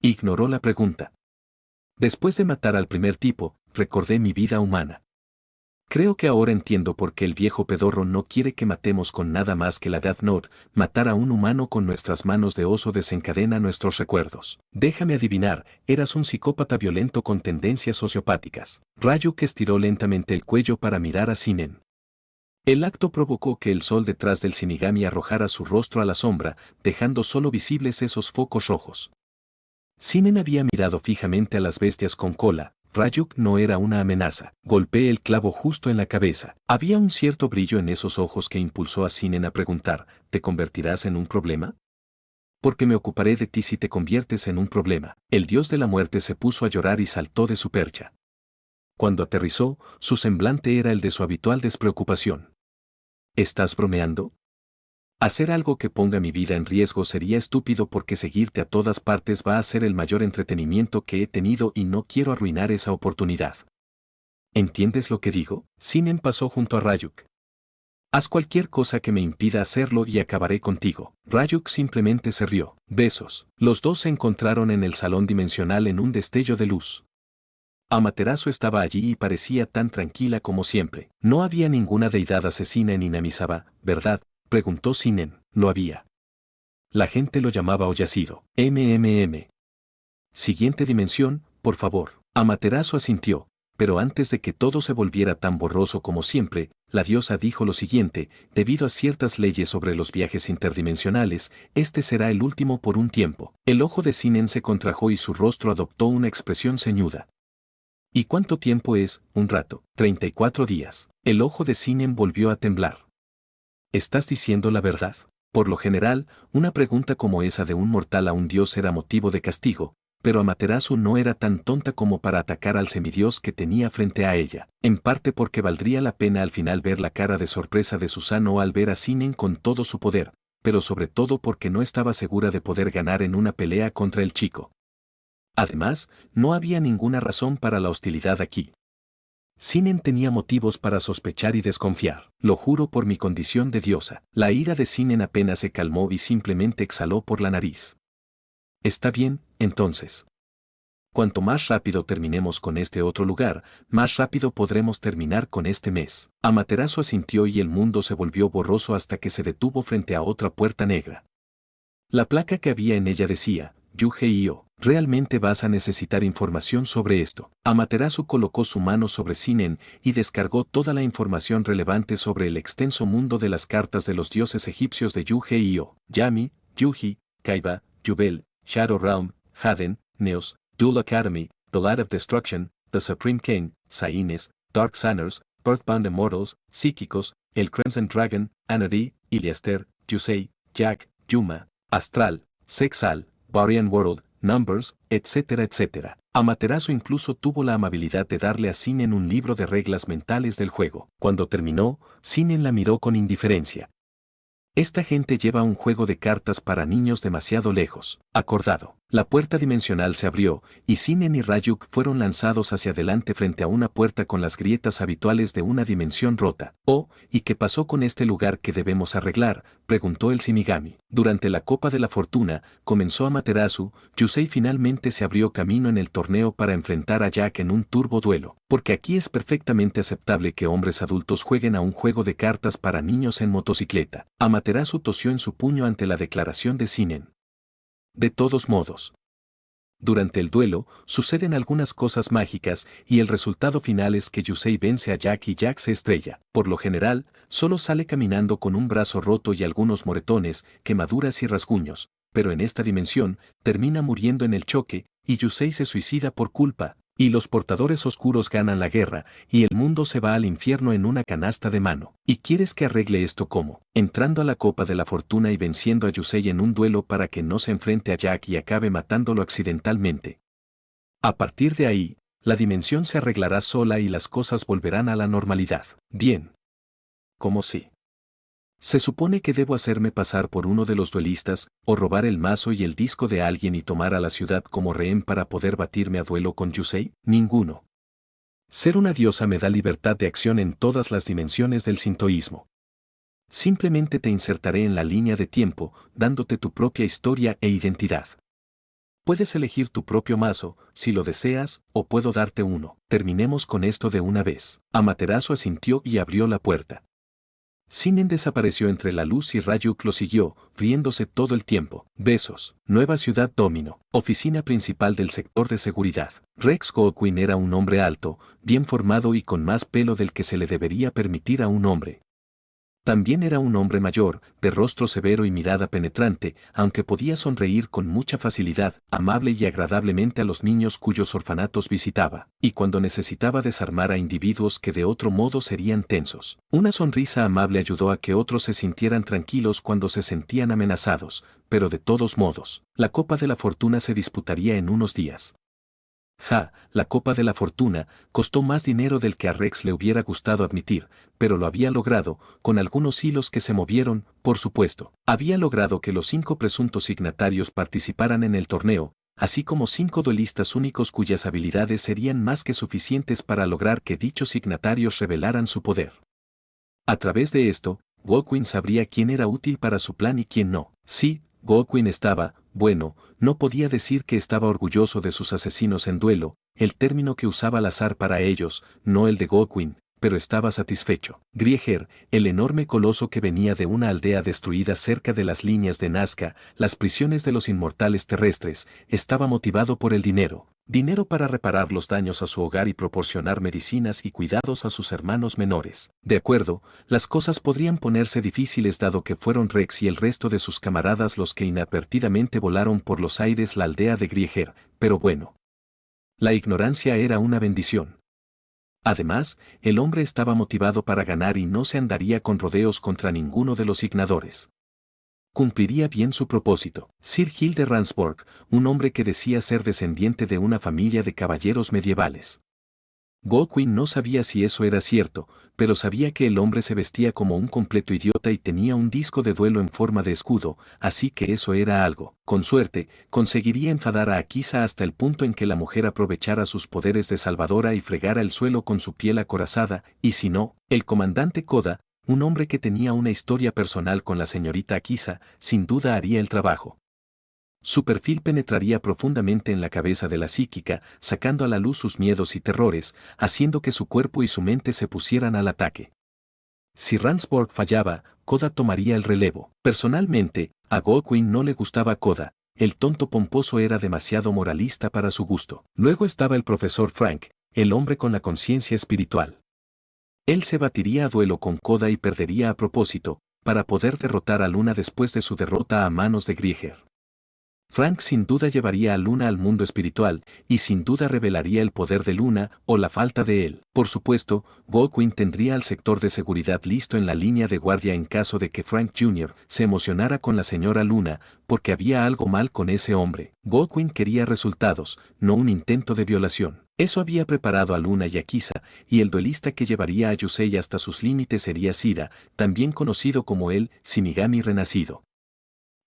Ignoró la pregunta. Después de matar al primer tipo, recordé mi vida humana. Creo que ahora entiendo por qué el viejo pedorro no quiere que matemos con nada más que la Death Note. Matar a un humano con nuestras manos de oso desencadena nuestros recuerdos. Déjame adivinar, eras un psicópata violento con tendencias sociopáticas. Ryuk estiró lentamente el cuello para mirar a Sinen. El acto provocó que el sol detrás del Shinigami arrojara su rostro a la sombra, dejando solo visibles esos focos rojos. Sinen había mirado fijamente a las bestias con cola. Ryuk no era una amenaza. Golpeé el clavo justo en la cabeza. Había un cierto brillo en esos ojos que impulsó a Sinen a preguntar, ¿te convertirás en un problema? Porque me ocuparé de ti si te conviertes en un problema. El dios de la muerte se puso a llorar y saltó de su percha. Cuando aterrizó, su semblante era el de su habitual despreocupación. ¿Estás bromeando? Hacer algo que ponga mi vida en riesgo sería estúpido porque seguirte a todas partes va a ser el mayor entretenimiento que he tenido y no quiero arruinar esa oportunidad. ¿Entiendes lo que digo? Sinen pasó junto a Ryuk. Haz cualquier cosa que me impida hacerlo y acabaré contigo. Ryuk simplemente se rió. Besos. Los dos se encontraron en el salón dimensional en un destello de luz. Amaterasu estaba allí y parecía tan tranquila como siempre. No había ninguna deidad asesina en Inamisaba, ¿verdad?, preguntó Sinen. Lo había. La gente lo llamaba Oyashiro. Siguiente dimensión, por favor. Amaterasu asintió, pero antes de que todo se volviera tan borroso como siempre, la diosa dijo lo siguiente: debido a ciertas leyes sobre los viajes interdimensionales, este será el último por un tiempo. El ojo de Sinen se contrajo y su rostro adoptó una expresión ceñuda. ¿Y cuánto tiempo es? Un rato. 34 días. El ojo de Sinen volvió a temblar. ¿Estás diciendo la verdad? Por lo general, una pregunta como esa de un mortal a un dios era motivo de castigo, pero Amaterasu no era tan tonta como para atacar al semidios que tenía frente a ella, en parte porque valdría la pena al final ver la cara de sorpresa de Susanoo al ver a Sinen con todo su poder, pero sobre todo porque no estaba segura de poder ganar en una pelea contra el chico. Además, no había ninguna razón para la hostilidad aquí. Sinen tenía motivos para sospechar y desconfiar. Lo juro por mi condición de diosa. La ira de Sinen apenas se calmó y simplemente exhaló por la nariz. Está bien, entonces. Cuanto más rápido terminemos con este otro lugar, más rápido podremos terminar con este mes. Amaterasu asintió y el mundo se volvió borroso hasta que se detuvo frente a otra puerta negra. La placa que había en ella decía, Yuhei-o. Realmente vas a necesitar información sobre esto. Amaterasu colocó su mano sobre Sinen y descargó toda la información relevante sobre el extenso mundo de las cartas de los dioses egipcios de Yuge y Io, Yami, Yuji, Kaiba, Jubel, Shadow Realm, Haden, Neos, Duel Academy, The Light of Destruction, The Supreme King, Saines, Dark Sanners, Earthbound Immortals, Psíquicos, el Crimson Dragon, Anadi, Iliaster, Yusei, Jack, Yuma, Astral, Sexal, Varian World, Numbers, etcétera, etcétera. Amaterasu incluso tuvo la amabilidad de darle a Sinen un libro de reglas mentales del juego. Cuando terminó, Sinen la miró con indiferencia. Esta gente lleva un juego de cartas para niños demasiado lejos. Acordado. La puerta dimensional se abrió, y Sinen y Ryuk fueron lanzados hacia adelante frente a una puerta con las grietas habituales de una dimensión rota. Oh, ¿y qué pasó con este lugar que debemos arreglar?, preguntó el Shinigami. Durante la Copa de la Fortuna, comenzó Amaterasu, Yusei finalmente se abrió camino en el torneo para enfrentar a Jack en un turbo duelo. Porque aquí es perfectamente aceptable que hombres adultos jueguen a un juego de cartas para niños en motocicleta. Amaterasu tosió en su puño ante la declaración de Sinen. De todos modos, durante el duelo, suceden algunas cosas mágicas y el resultado final es que Yusei vence a Jack y Jack se estrella. Por lo general, solo sale caminando con un brazo roto y algunos moretones, quemaduras y rasguños, pero en esta dimensión, termina muriendo en el choque, y Yusei se suicida por culpa, y los portadores oscuros ganan la guerra, y el mundo se va al infierno en una canasta de mano. ¿Y quieres que arregle esto cómo? Entrando a la Copa de la Fortuna y venciendo a Yusei en un duelo para que no se enfrente a Jack y acabe matándolo accidentalmente. A partir de ahí, la dimensión se arreglará sola y las cosas volverán a la normalidad. Bien. ¿Cómo si? ¿Se supone que debo hacerme pasar por uno de los duelistas, o robar el mazo y el disco de alguien y tomar a la ciudad como rehén para poder batirme a duelo con Yusei? Ninguno. Ser una diosa me da libertad de acción en todas las dimensiones del sintoísmo. Simplemente te insertaré en la línea de tiempo, dándote tu propia historia e identidad. Puedes elegir tu propio mazo, si lo deseas, o puedo darte uno. Terminemos con esto de una vez. Amaterasu asintió y abrió la puerta. Sinen desapareció entre la luz y Ryuk lo siguió, riéndose todo el tiempo. Besos. Nueva ciudad Domino. Oficina principal del sector de seguridad. Rex Gokuin era un hombre alto, bien formado y con más pelo del que se le debería permitir a un hombre. También era un hombre mayor, de rostro severo y mirada penetrante, aunque podía sonreír con mucha facilidad, amable y agradablemente a los niños cuyos orfanatos visitaba, y cuando necesitaba desarmar a individuos que de otro modo serían tensos. Una sonrisa amable ayudó a que otros se sintieran tranquilos cuando se sentían amenazados, pero de todos modos, la Copa de la Fortuna se disputaría en unos días. La Copa de la Fortuna costó más dinero del que a Rex le hubiera gustado admitir, pero lo había logrado, con algunos hilos que se movieron, por supuesto. Había logrado que los 5 presuntos signatarios participaran en el torneo, así como 5 duelistas únicos cuyas habilidades serían más que suficientes para lograr que dichos signatarios revelaran su poder. A través de esto, Gokuin sabría quién era útil para su plan y quién no. Sí, Gokuin estaba, bueno, no podía decir que estaba orgulloso de sus asesinos en duelo, el término que usaba al azar para ellos, no el de Gokuin, pero estaba satisfecho. Grieger, el enorme coloso que venía de una aldea destruida cerca de las líneas de Nazca, las prisiones de los inmortales terrestres, estaba motivado por el dinero. Dinero para reparar los daños a su hogar y proporcionar medicinas y cuidados a sus hermanos menores. De acuerdo, las cosas podrían ponerse difíciles dado que fueron Rex y el resto de sus camaradas los que inadvertidamente volaron por los aires la aldea de Grieger, pero bueno. La ignorancia era una bendición. Además, el hombre estaba motivado para ganar y no se andaría con rodeos contra ninguno de los signadores. Cumpliría bien su propósito. Sir Gil de Ransborg, un hombre que decía ser descendiente de una familia de caballeros medievales. Gokuin no sabía si eso era cierto, pero sabía que el hombre se vestía como un completo idiota y tenía un disco de duelo en forma de escudo, así que eso era algo. Con suerte, conseguiría enfadar a Akisa hasta el punto en que la mujer aprovechara sus poderes de salvadora y fregara el suelo con su piel acorazada, y si no, el comandante Koda, un hombre que tenía una historia personal con la señorita Akisa, sin duda haría el trabajo. Su perfil penetraría profundamente en la cabeza de la psíquica, sacando a la luz sus miedos y terrores, haciendo que su cuerpo y su mente se pusieran al ataque. Si Ransborg fallaba, Koda tomaría el relevo. Personalmente, a Gokuin no le gustaba Koda, el tonto pomposo era demasiado moralista para su gusto. Luego estaba el profesor Frank, el hombre con la conciencia espiritual. Él se batiría a duelo con Koda y perdería a propósito, para poder derrotar a Luna después de su derrota a manos de Grieger. Frank sin duda llevaría a Luna al mundo espiritual, y sin duda revelaría el poder de Luna o la falta de él. Por supuesto, Godwin tendría al sector de seguridad listo en la línea de guardia en caso de que Frank Jr. se emocionara con la señora Luna, porque había algo mal con ese hombre. Godwin quería resultados, no un intento de violación. Eso había preparado a Luna y a Kisa, y el duelista que llevaría a Yusei hasta sus límites sería Sira, también conocido como el Shinigami renacido.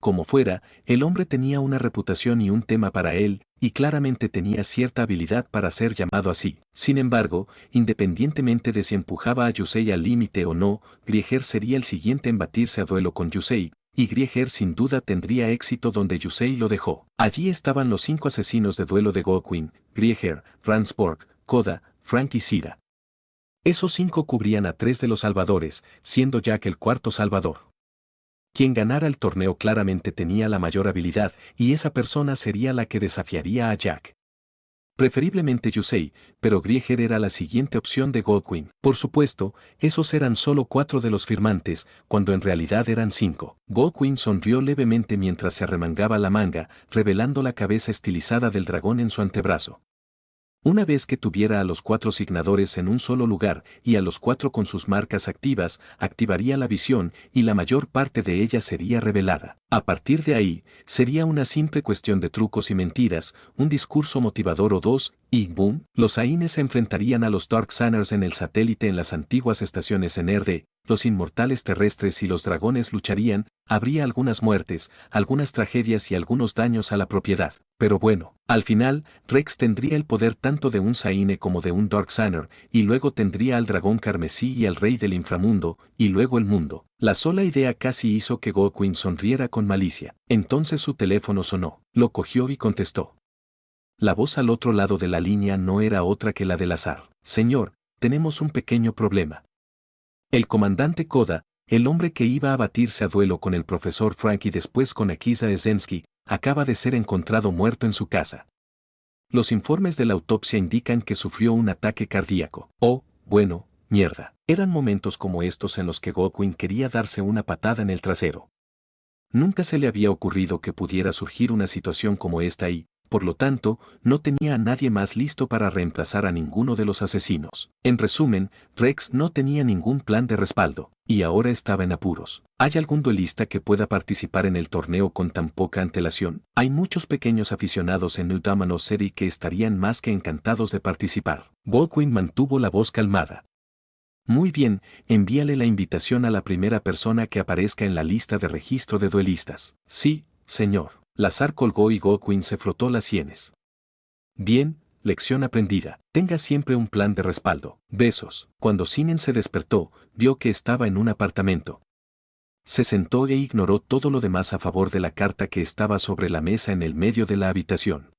Como fuera, el hombre tenía una reputación y un tema para él, y claramente tenía cierta habilidad para ser llamado así. Sin embargo, independientemente de si empujaba a Yusei al límite o no, Grieger sería el siguiente en batirse a duelo con Yusei, y Grieger sin duda tendría éxito donde Yusei lo dejó. Allí estaban los 5 asesinos de duelo de Godwin: Grieger, Ransborg, Koda, Frank y Sira. Esos 5 cubrían a 3 de los salvadores, siendo Jack el cuarto salvador. Quien ganara el torneo claramente tenía la mayor habilidad, y esa persona sería la que desafiaría a Jack. Preferiblemente Yusei, pero Grieger era la siguiente opción de Godwin. Por supuesto, esos eran solo 4 de los firmantes, cuando en realidad eran 5. Godwin sonrió levemente mientras se arremangaba la manga, revelando la cabeza estilizada del dragón en su antebrazo. Una vez que tuviera a los 4 signadores en un solo lugar y a los 4 con sus marcas activas, activaría la visión y la mayor parte de ella sería revelada. A partir de ahí, sería una simple cuestión de trucos y mentiras, un discurso motivador o dos, y ¡boom! Los Aines se enfrentarían a los Darksanners en el satélite en las antiguas estaciones en Erde, los inmortales terrestres y los dragones lucharían, habría algunas muertes, algunas tragedias y algunos daños a la propiedad. Pero bueno, al final, Rex tendría el poder tanto de un Saine como de un Darksanner, y luego tendría al dragón carmesí y al rey del inframundo, y luego el mundo. La sola idea casi hizo que Godwin sonriera con malicia. Entonces su teléfono sonó. Lo cogió y contestó. La voz al otro lado de la línea no era otra que la del azar. Señor, tenemos un pequeño problema. El comandante Koda, el hombre que iba a batirse a duelo con el profesor Frank y después con Akisa Ezensky, acaba de ser encontrado muerto en su casa. Los informes de la autopsia indican que sufrió un ataque cardíaco. Oh, bueno, mierda. Eran momentos como estos en los que Godwin quería darse una patada en el trasero. Nunca se le había ocurrido que pudiera surgir una situación como esta y, por lo tanto, no tenía a nadie más listo para reemplazar a ninguno de los asesinos. En resumen, Rex no tenía ningún plan de respaldo, y ahora estaba en apuros. ¿Hay algún duelista que pueda participar en el torneo con tan poca antelación? Hay muchos pequeños aficionados en New Domino City que estarían más que encantados de participar. Godwin mantuvo la voz calmada. Muy bien, envíale la invitación a la primera persona que aparezca en la lista de registro de duelistas. Sí, señor. Lazar colgó y Godwin se frotó las sienes. Bien, lección aprendida. Tenga siempre un plan de respaldo. Besos. Cuando Sinen se despertó, vio que estaba en un apartamento. Se sentó e ignoró todo lo demás a favor de la carta que estaba sobre la mesa en el medio de la habitación.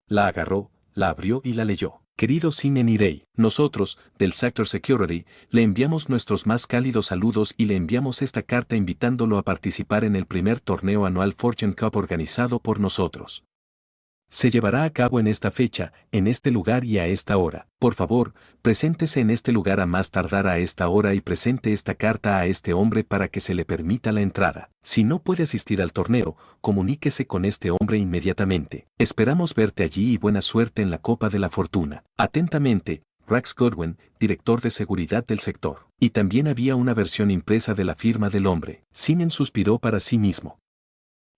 La agarró, la abrió y la leyó. Querido Sinen Irei, nosotros, del Sector Security, le enviamos nuestros más cálidos saludos y le enviamos esta carta invitándolo a participar en el primer torneo anual Fortune Cup organizado por nosotros. Se llevará a cabo en esta fecha, en este lugar y a esta hora. Por favor, preséntese en este lugar a más tardar a esta hora y presente esta carta a este hombre para que se le permita la entrada. Si no puede asistir al torneo, comuníquese con este hombre inmediatamente. Esperamos verte allí y buena suerte en la Copa de la Fortuna. Atentamente, Rex Godwin, director de seguridad del sector. Y también había una versión impresa de la firma del hombre. Sinen suspiró para sí mismo.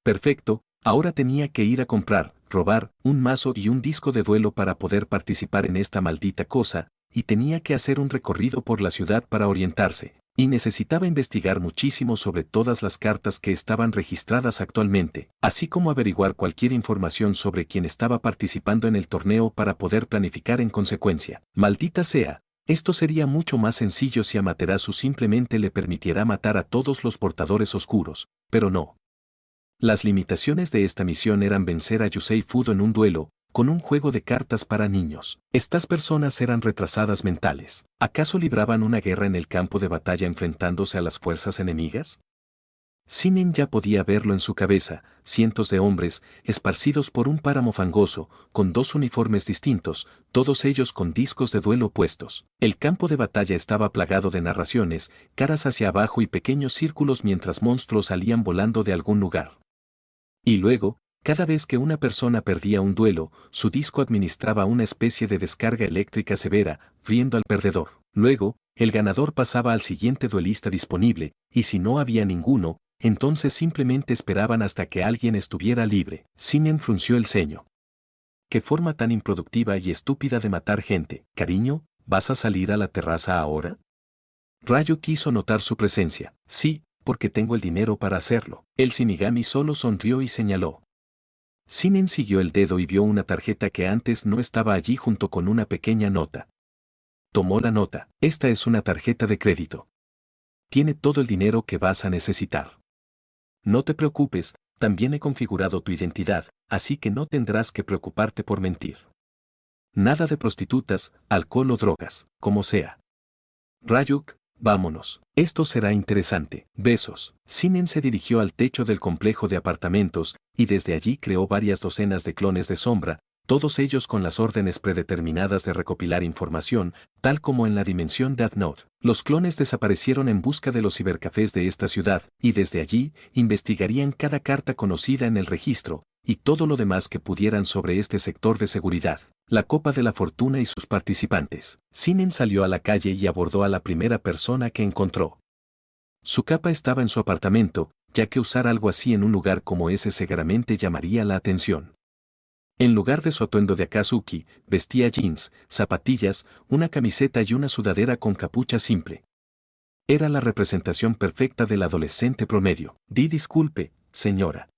Perfecto, ahora tenía que ir a comprar, robar, un mazo y un disco de duelo para poder participar en esta maldita cosa, y tenía que hacer un recorrido por la ciudad para orientarse, y necesitaba investigar muchísimo sobre todas las cartas que estaban registradas actualmente, así como averiguar cualquier información sobre quién estaba participando en el torneo para poder planificar en consecuencia. Maldita sea, esto sería mucho más sencillo si Amaterasu simplemente le permitiera matar a todos los portadores oscuros, pero no. Las limitaciones de esta misión eran vencer a Yusei Fudo en un duelo, con un juego de cartas para niños. Estas personas eran retrasadas mentales. ¿Acaso libraban una guerra en el campo de batalla enfrentándose a las fuerzas enemigas? Sinen ya podía verlo en su cabeza, cientos de hombres, esparcidos por un páramo fangoso, con dos uniformes distintos, todos ellos con discos de duelo puestos. El campo de batalla estaba plagado de narraciones, caras hacia abajo y pequeños círculos mientras monstruos salían volando de algún lugar. Y luego, cada vez que una persona perdía un duelo, su disco administraba una especie de descarga eléctrica severa, friendo al perdedor. Luego, el ganador pasaba al siguiente duelista disponible, y si no había ninguno, entonces simplemente esperaban hasta que alguien estuviera libre. Sinen frunció el ceño. Qué forma tan improductiva y estúpida de matar gente. Cariño, ¿vas a salir a la terraza ahora? Ryu quiso notar su presencia. Sí, porque tengo el dinero para hacerlo. El Shinigami solo sonrió y señaló. Sinen siguió el dedo y vio una tarjeta que antes no estaba allí junto con una pequeña nota. Tomó la nota. Esta es una tarjeta de crédito. Tiene todo el dinero que vas a necesitar. No te preocupes, también he configurado tu identidad, así que no tendrás que preocuparte por mentir. Nada de prostitutas, alcohol o drogas, como sea. Ryuk, vámonos. Esto será interesante. Besos. Sinen se dirigió al techo del complejo de apartamentos, y desde allí creó varias docenas de clones de sombra, todos ellos con las órdenes predeterminadas de recopilar información, tal como en la dimensión Death Note. Los clones desaparecieron en busca de los cibercafés de esta ciudad, y desde allí, investigarían cada carta conocida en el registro, y todo lo demás que pudieran sobre este sector de seguridad, la Copa de la Fortuna y sus participantes. Sinen salió a la calle y abordó a la primera persona que encontró. Su capa estaba en su apartamento, ya que usar algo así en un lugar como ese seguramente llamaría la atención. En lugar de su atuendo de Akatsuki, vestía jeans, zapatillas, una camiseta y una sudadera con capucha simple. Era la representación perfecta del adolescente promedio. Disculpe, señora.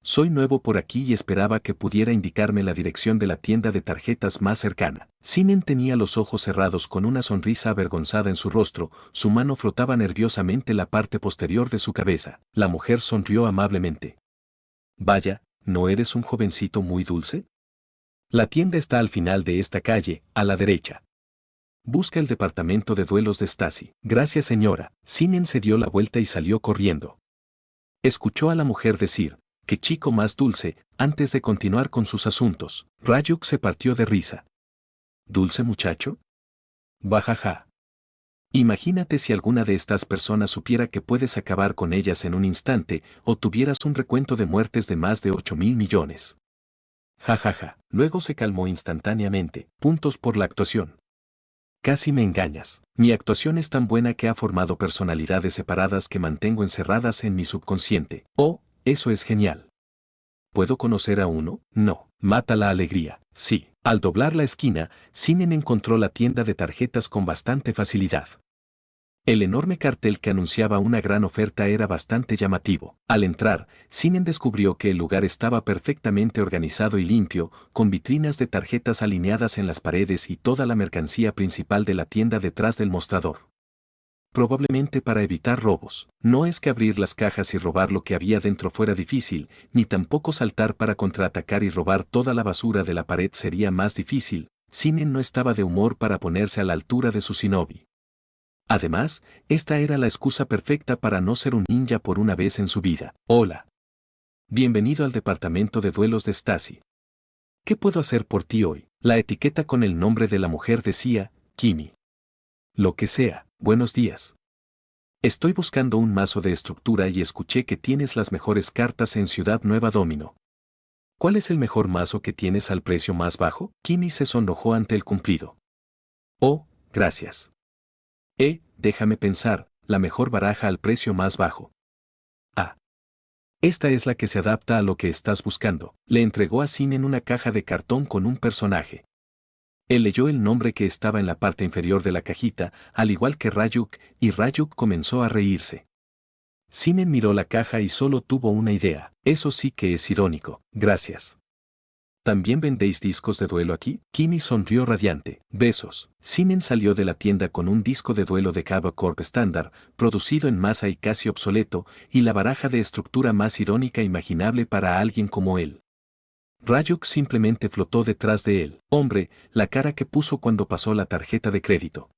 Soy nuevo por aquí y esperaba que pudiera indicarme la dirección de la tienda de tarjetas más cercana. Sinen tenía los ojos cerrados con una sonrisa avergonzada en su rostro, su mano frotaba nerviosamente la parte posterior de su cabeza. La mujer sonrió amablemente. Vaya, ¿no eres un jovencito muy dulce? La tienda está al final de esta calle, a la derecha. Busca el departamento de duelos de Stacy. Gracias, señora. Sinen se dio la vuelta y salió corriendo. Escuchó a la mujer decir, qué chico más dulce, antes de continuar con sus asuntos. Ryuk se partió de risa. ¿Dulce muchacho? Bajaja. Imagínate si alguna de estas personas supiera que puedes acabar con ellas en un instante, o tuvieras un recuento de muertes de más de 8.000 millones. Jajaja. Luego se calmó instantáneamente. Puntos por la actuación. Casi me engañas. Mi actuación es tan buena que ha formado personalidades separadas que mantengo encerradas en mi subconsciente. Oh, eso es genial. ¿Puedo conocer a uno? No. Mata la alegría. Sí. Al doblar la esquina, Sinen encontró la tienda de tarjetas con bastante facilidad. El enorme cartel que anunciaba una gran oferta era bastante llamativo. Al entrar, Sinen descubrió que el lugar estaba perfectamente organizado y limpio, con vitrinas de tarjetas alineadas en las paredes y toda la mercancía principal de la tienda detrás del mostrador. Probablemente para evitar robos. No es que abrir las cajas y robar lo que había dentro fuera difícil, ni tampoco saltar para contraatacar y robar toda la basura de la pared sería más difícil. Sinen no estaba de humor para ponerse a la altura de su shinobi. Además, esta era la excusa perfecta para no ser un ninja por una vez en su vida. Hola. Bienvenido al departamento de duelos de Stacy. ¿Qué puedo hacer por ti hoy? La etiqueta con el nombre de la mujer decía, Kimi. Lo que sea, buenos días. Estoy buscando un mazo de estructura y escuché que tienes las mejores cartas en Ciudad Nueva Domino. ¿Cuál es el mejor mazo que tienes al precio más bajo? Kimi se sonrojó ante el cumplido. Oh, gracias. Déjame pensar, la mejor baraja al precio más bajo. Ah. Esta es la que se adapta a lo que estás buscando. Le entregó a Sinen una caja de cartón con un personaje. Él leyó el nombre que estaba en la parte inferior de la cajita, al igual que Ryuk, y Ryuk comenzó a reírse. Sinen miró la caja y solo tuvo una idea. Eso sí que es irónico. Gracias. ¿También vendéis discos de duelo aquí? Kimi sonrió radiante. Besos. Sinen salió de la tienda con un disco de duelo de Kaba Corp estándar, producido en masa y casi obsoleto, y la baraja de estructura más irónica imaginable para alguien como él. Ryuk simplemente flotó detrás de él. Hombre, la cara que puso cuando pasó la tarjeta de crédito.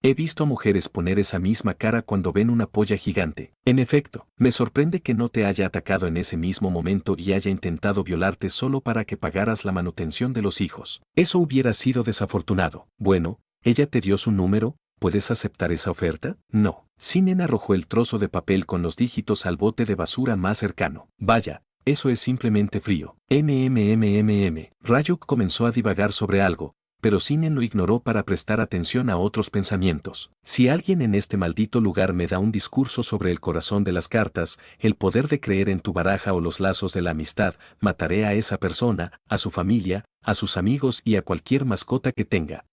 He visto a mujeres poner esa misma cara cuando ven una polla gigante. En efecto, me sorprende que no te haya atacado en ese mismo momento y haya intentado violarte solo para que pagaras la manutención de los hijos. Eso hubiera sido desafortunado. Bueno, ella te dio su número. ¿Puedes aceptar esa oferta? No. Sinnen arrojó el trozo de papel con los dígitos al bote de basura más cercano. Vaya, eso es simplemente frío. Ryuk comenzó a divagar sobre algo, pero Sinnen lo ignoró para prestar atención a otros pensamientos. Si alguien en este maldito lugar me da un discurso sobre el corazón de las cartas, el poder de creer en tu baraja o los lazos de la amistad, mataré a esa persona, a su familia, a sus amigos y a cualquier mascota que tenga.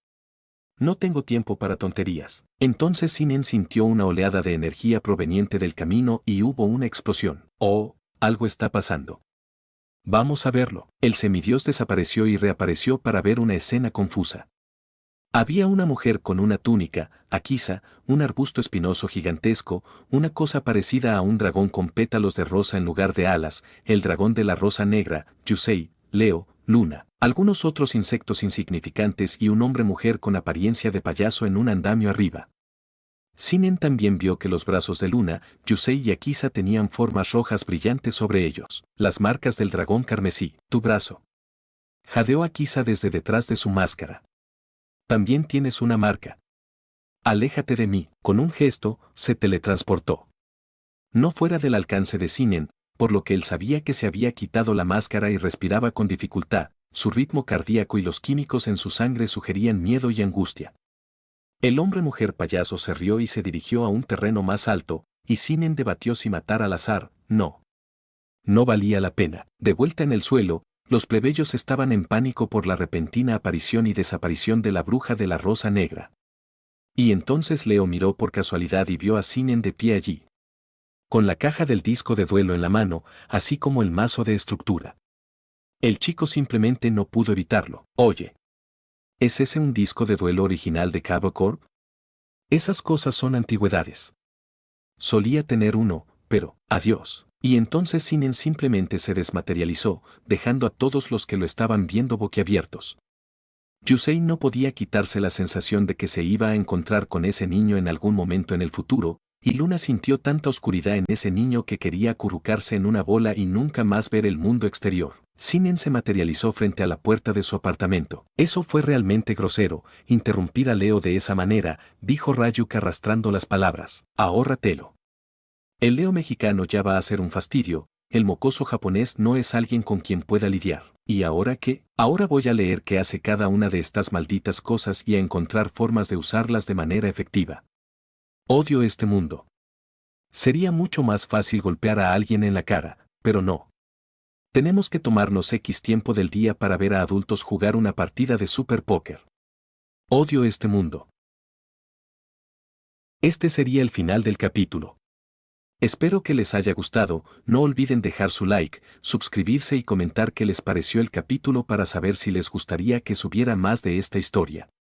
No tengo tiempo para tonterías. Entonces Sinnen sintió una oleada de energía proveniente del camino y hubo una explosión. Oh, algo está pasando. Vamos a verlo. El semidios desapareció y reapareció para ver una escena confusa. Había una mujer con una túnica, Akisa, un arbusto espinoso gigantesco, una cosa parecida a un dragón con pétalos de rosa en lugar de alas, el dragón de la rosa negra, Yusei, Leo, Luna, algunos otros insectos insignificantes y un hombre-mujer con apariencia de payaso en un andamio arriba. Sinnen también vio que los brazos de Luna, Yusei y Akisa tenían formas rojas brillantes sobre ellos, las marcas del dragón carmesí. Tu brazo. Jadeó Akisa desde detrás de su máscara. También tienes una marca. Aléjate de mí. Con un gesto, se teletransportó. No fuera del alcance de Sinnen, por lo que él sabía que se había quitado la máscara y respiraba con dificultad, su ritmo cardíaco y los químicos en su sangre sugerían miedo y angustia. El hombre-mujer payaso se rió y se dirigió a un terreno más alto, y Sinnen debatió si matar al azar, no. No valía la pena. De vuelta en el suelo, los plebeyos estaban en pánico por la repentina aparición y desaparición de la bruja de la rosa negra. Y entonces Leo miró por casualidad y vio a Sinnen de pie allí, con la caja del disco de duelo en la mano, así como el mazo de estructura. El chico simplemente no pudo evitarlo. Oye, ¿es ese un disco de duelo original de Cabo Corp? Esas cosas son antigüedades. Solía tener uno, pero, adiós. Y entonces Sinnen simplemente se desmaterializó, dejando a todos los que lo estaban viendo boquiabiertos. Yusei no podía quitarse la sensación de que se iba a encontrar con ese niño en algún momento en el futuro, y Luna sintió tanta oscuridad en ese niño que quería acurrucarse en una bola y nunca más ver el mundo exterior. Sinnen se materializó frente a la puerta de su apartamento. Eso fue realmente grosero, interrumpir a Leo de esa manera, dijo Ryuk arrastrando las palabras. Ahórratelo. El Leo mexicano ya va a ser un fastidio, el mocoso japonés no es alguien con quien pueda lidiar. ¿Y ahora qué? Ahora voy a leer qué hace cada una de estas malditas cosas y a encontrar formas de usarlas de manera efectiva. Odio este mundo. Sería mucho más fácil golpear a alguien en la cara, pero no. Tenemos que tomarnos X tiempo del día para ver a adultos jugar una partida de Super Póker. Odio este mundo. Este sería el final del capítulo. Espero que les haya gustado, no olviden dejar su like, suscribirse y comentar qué les pareció el capítulo para saber si les gustaría que subiera más de esta historia.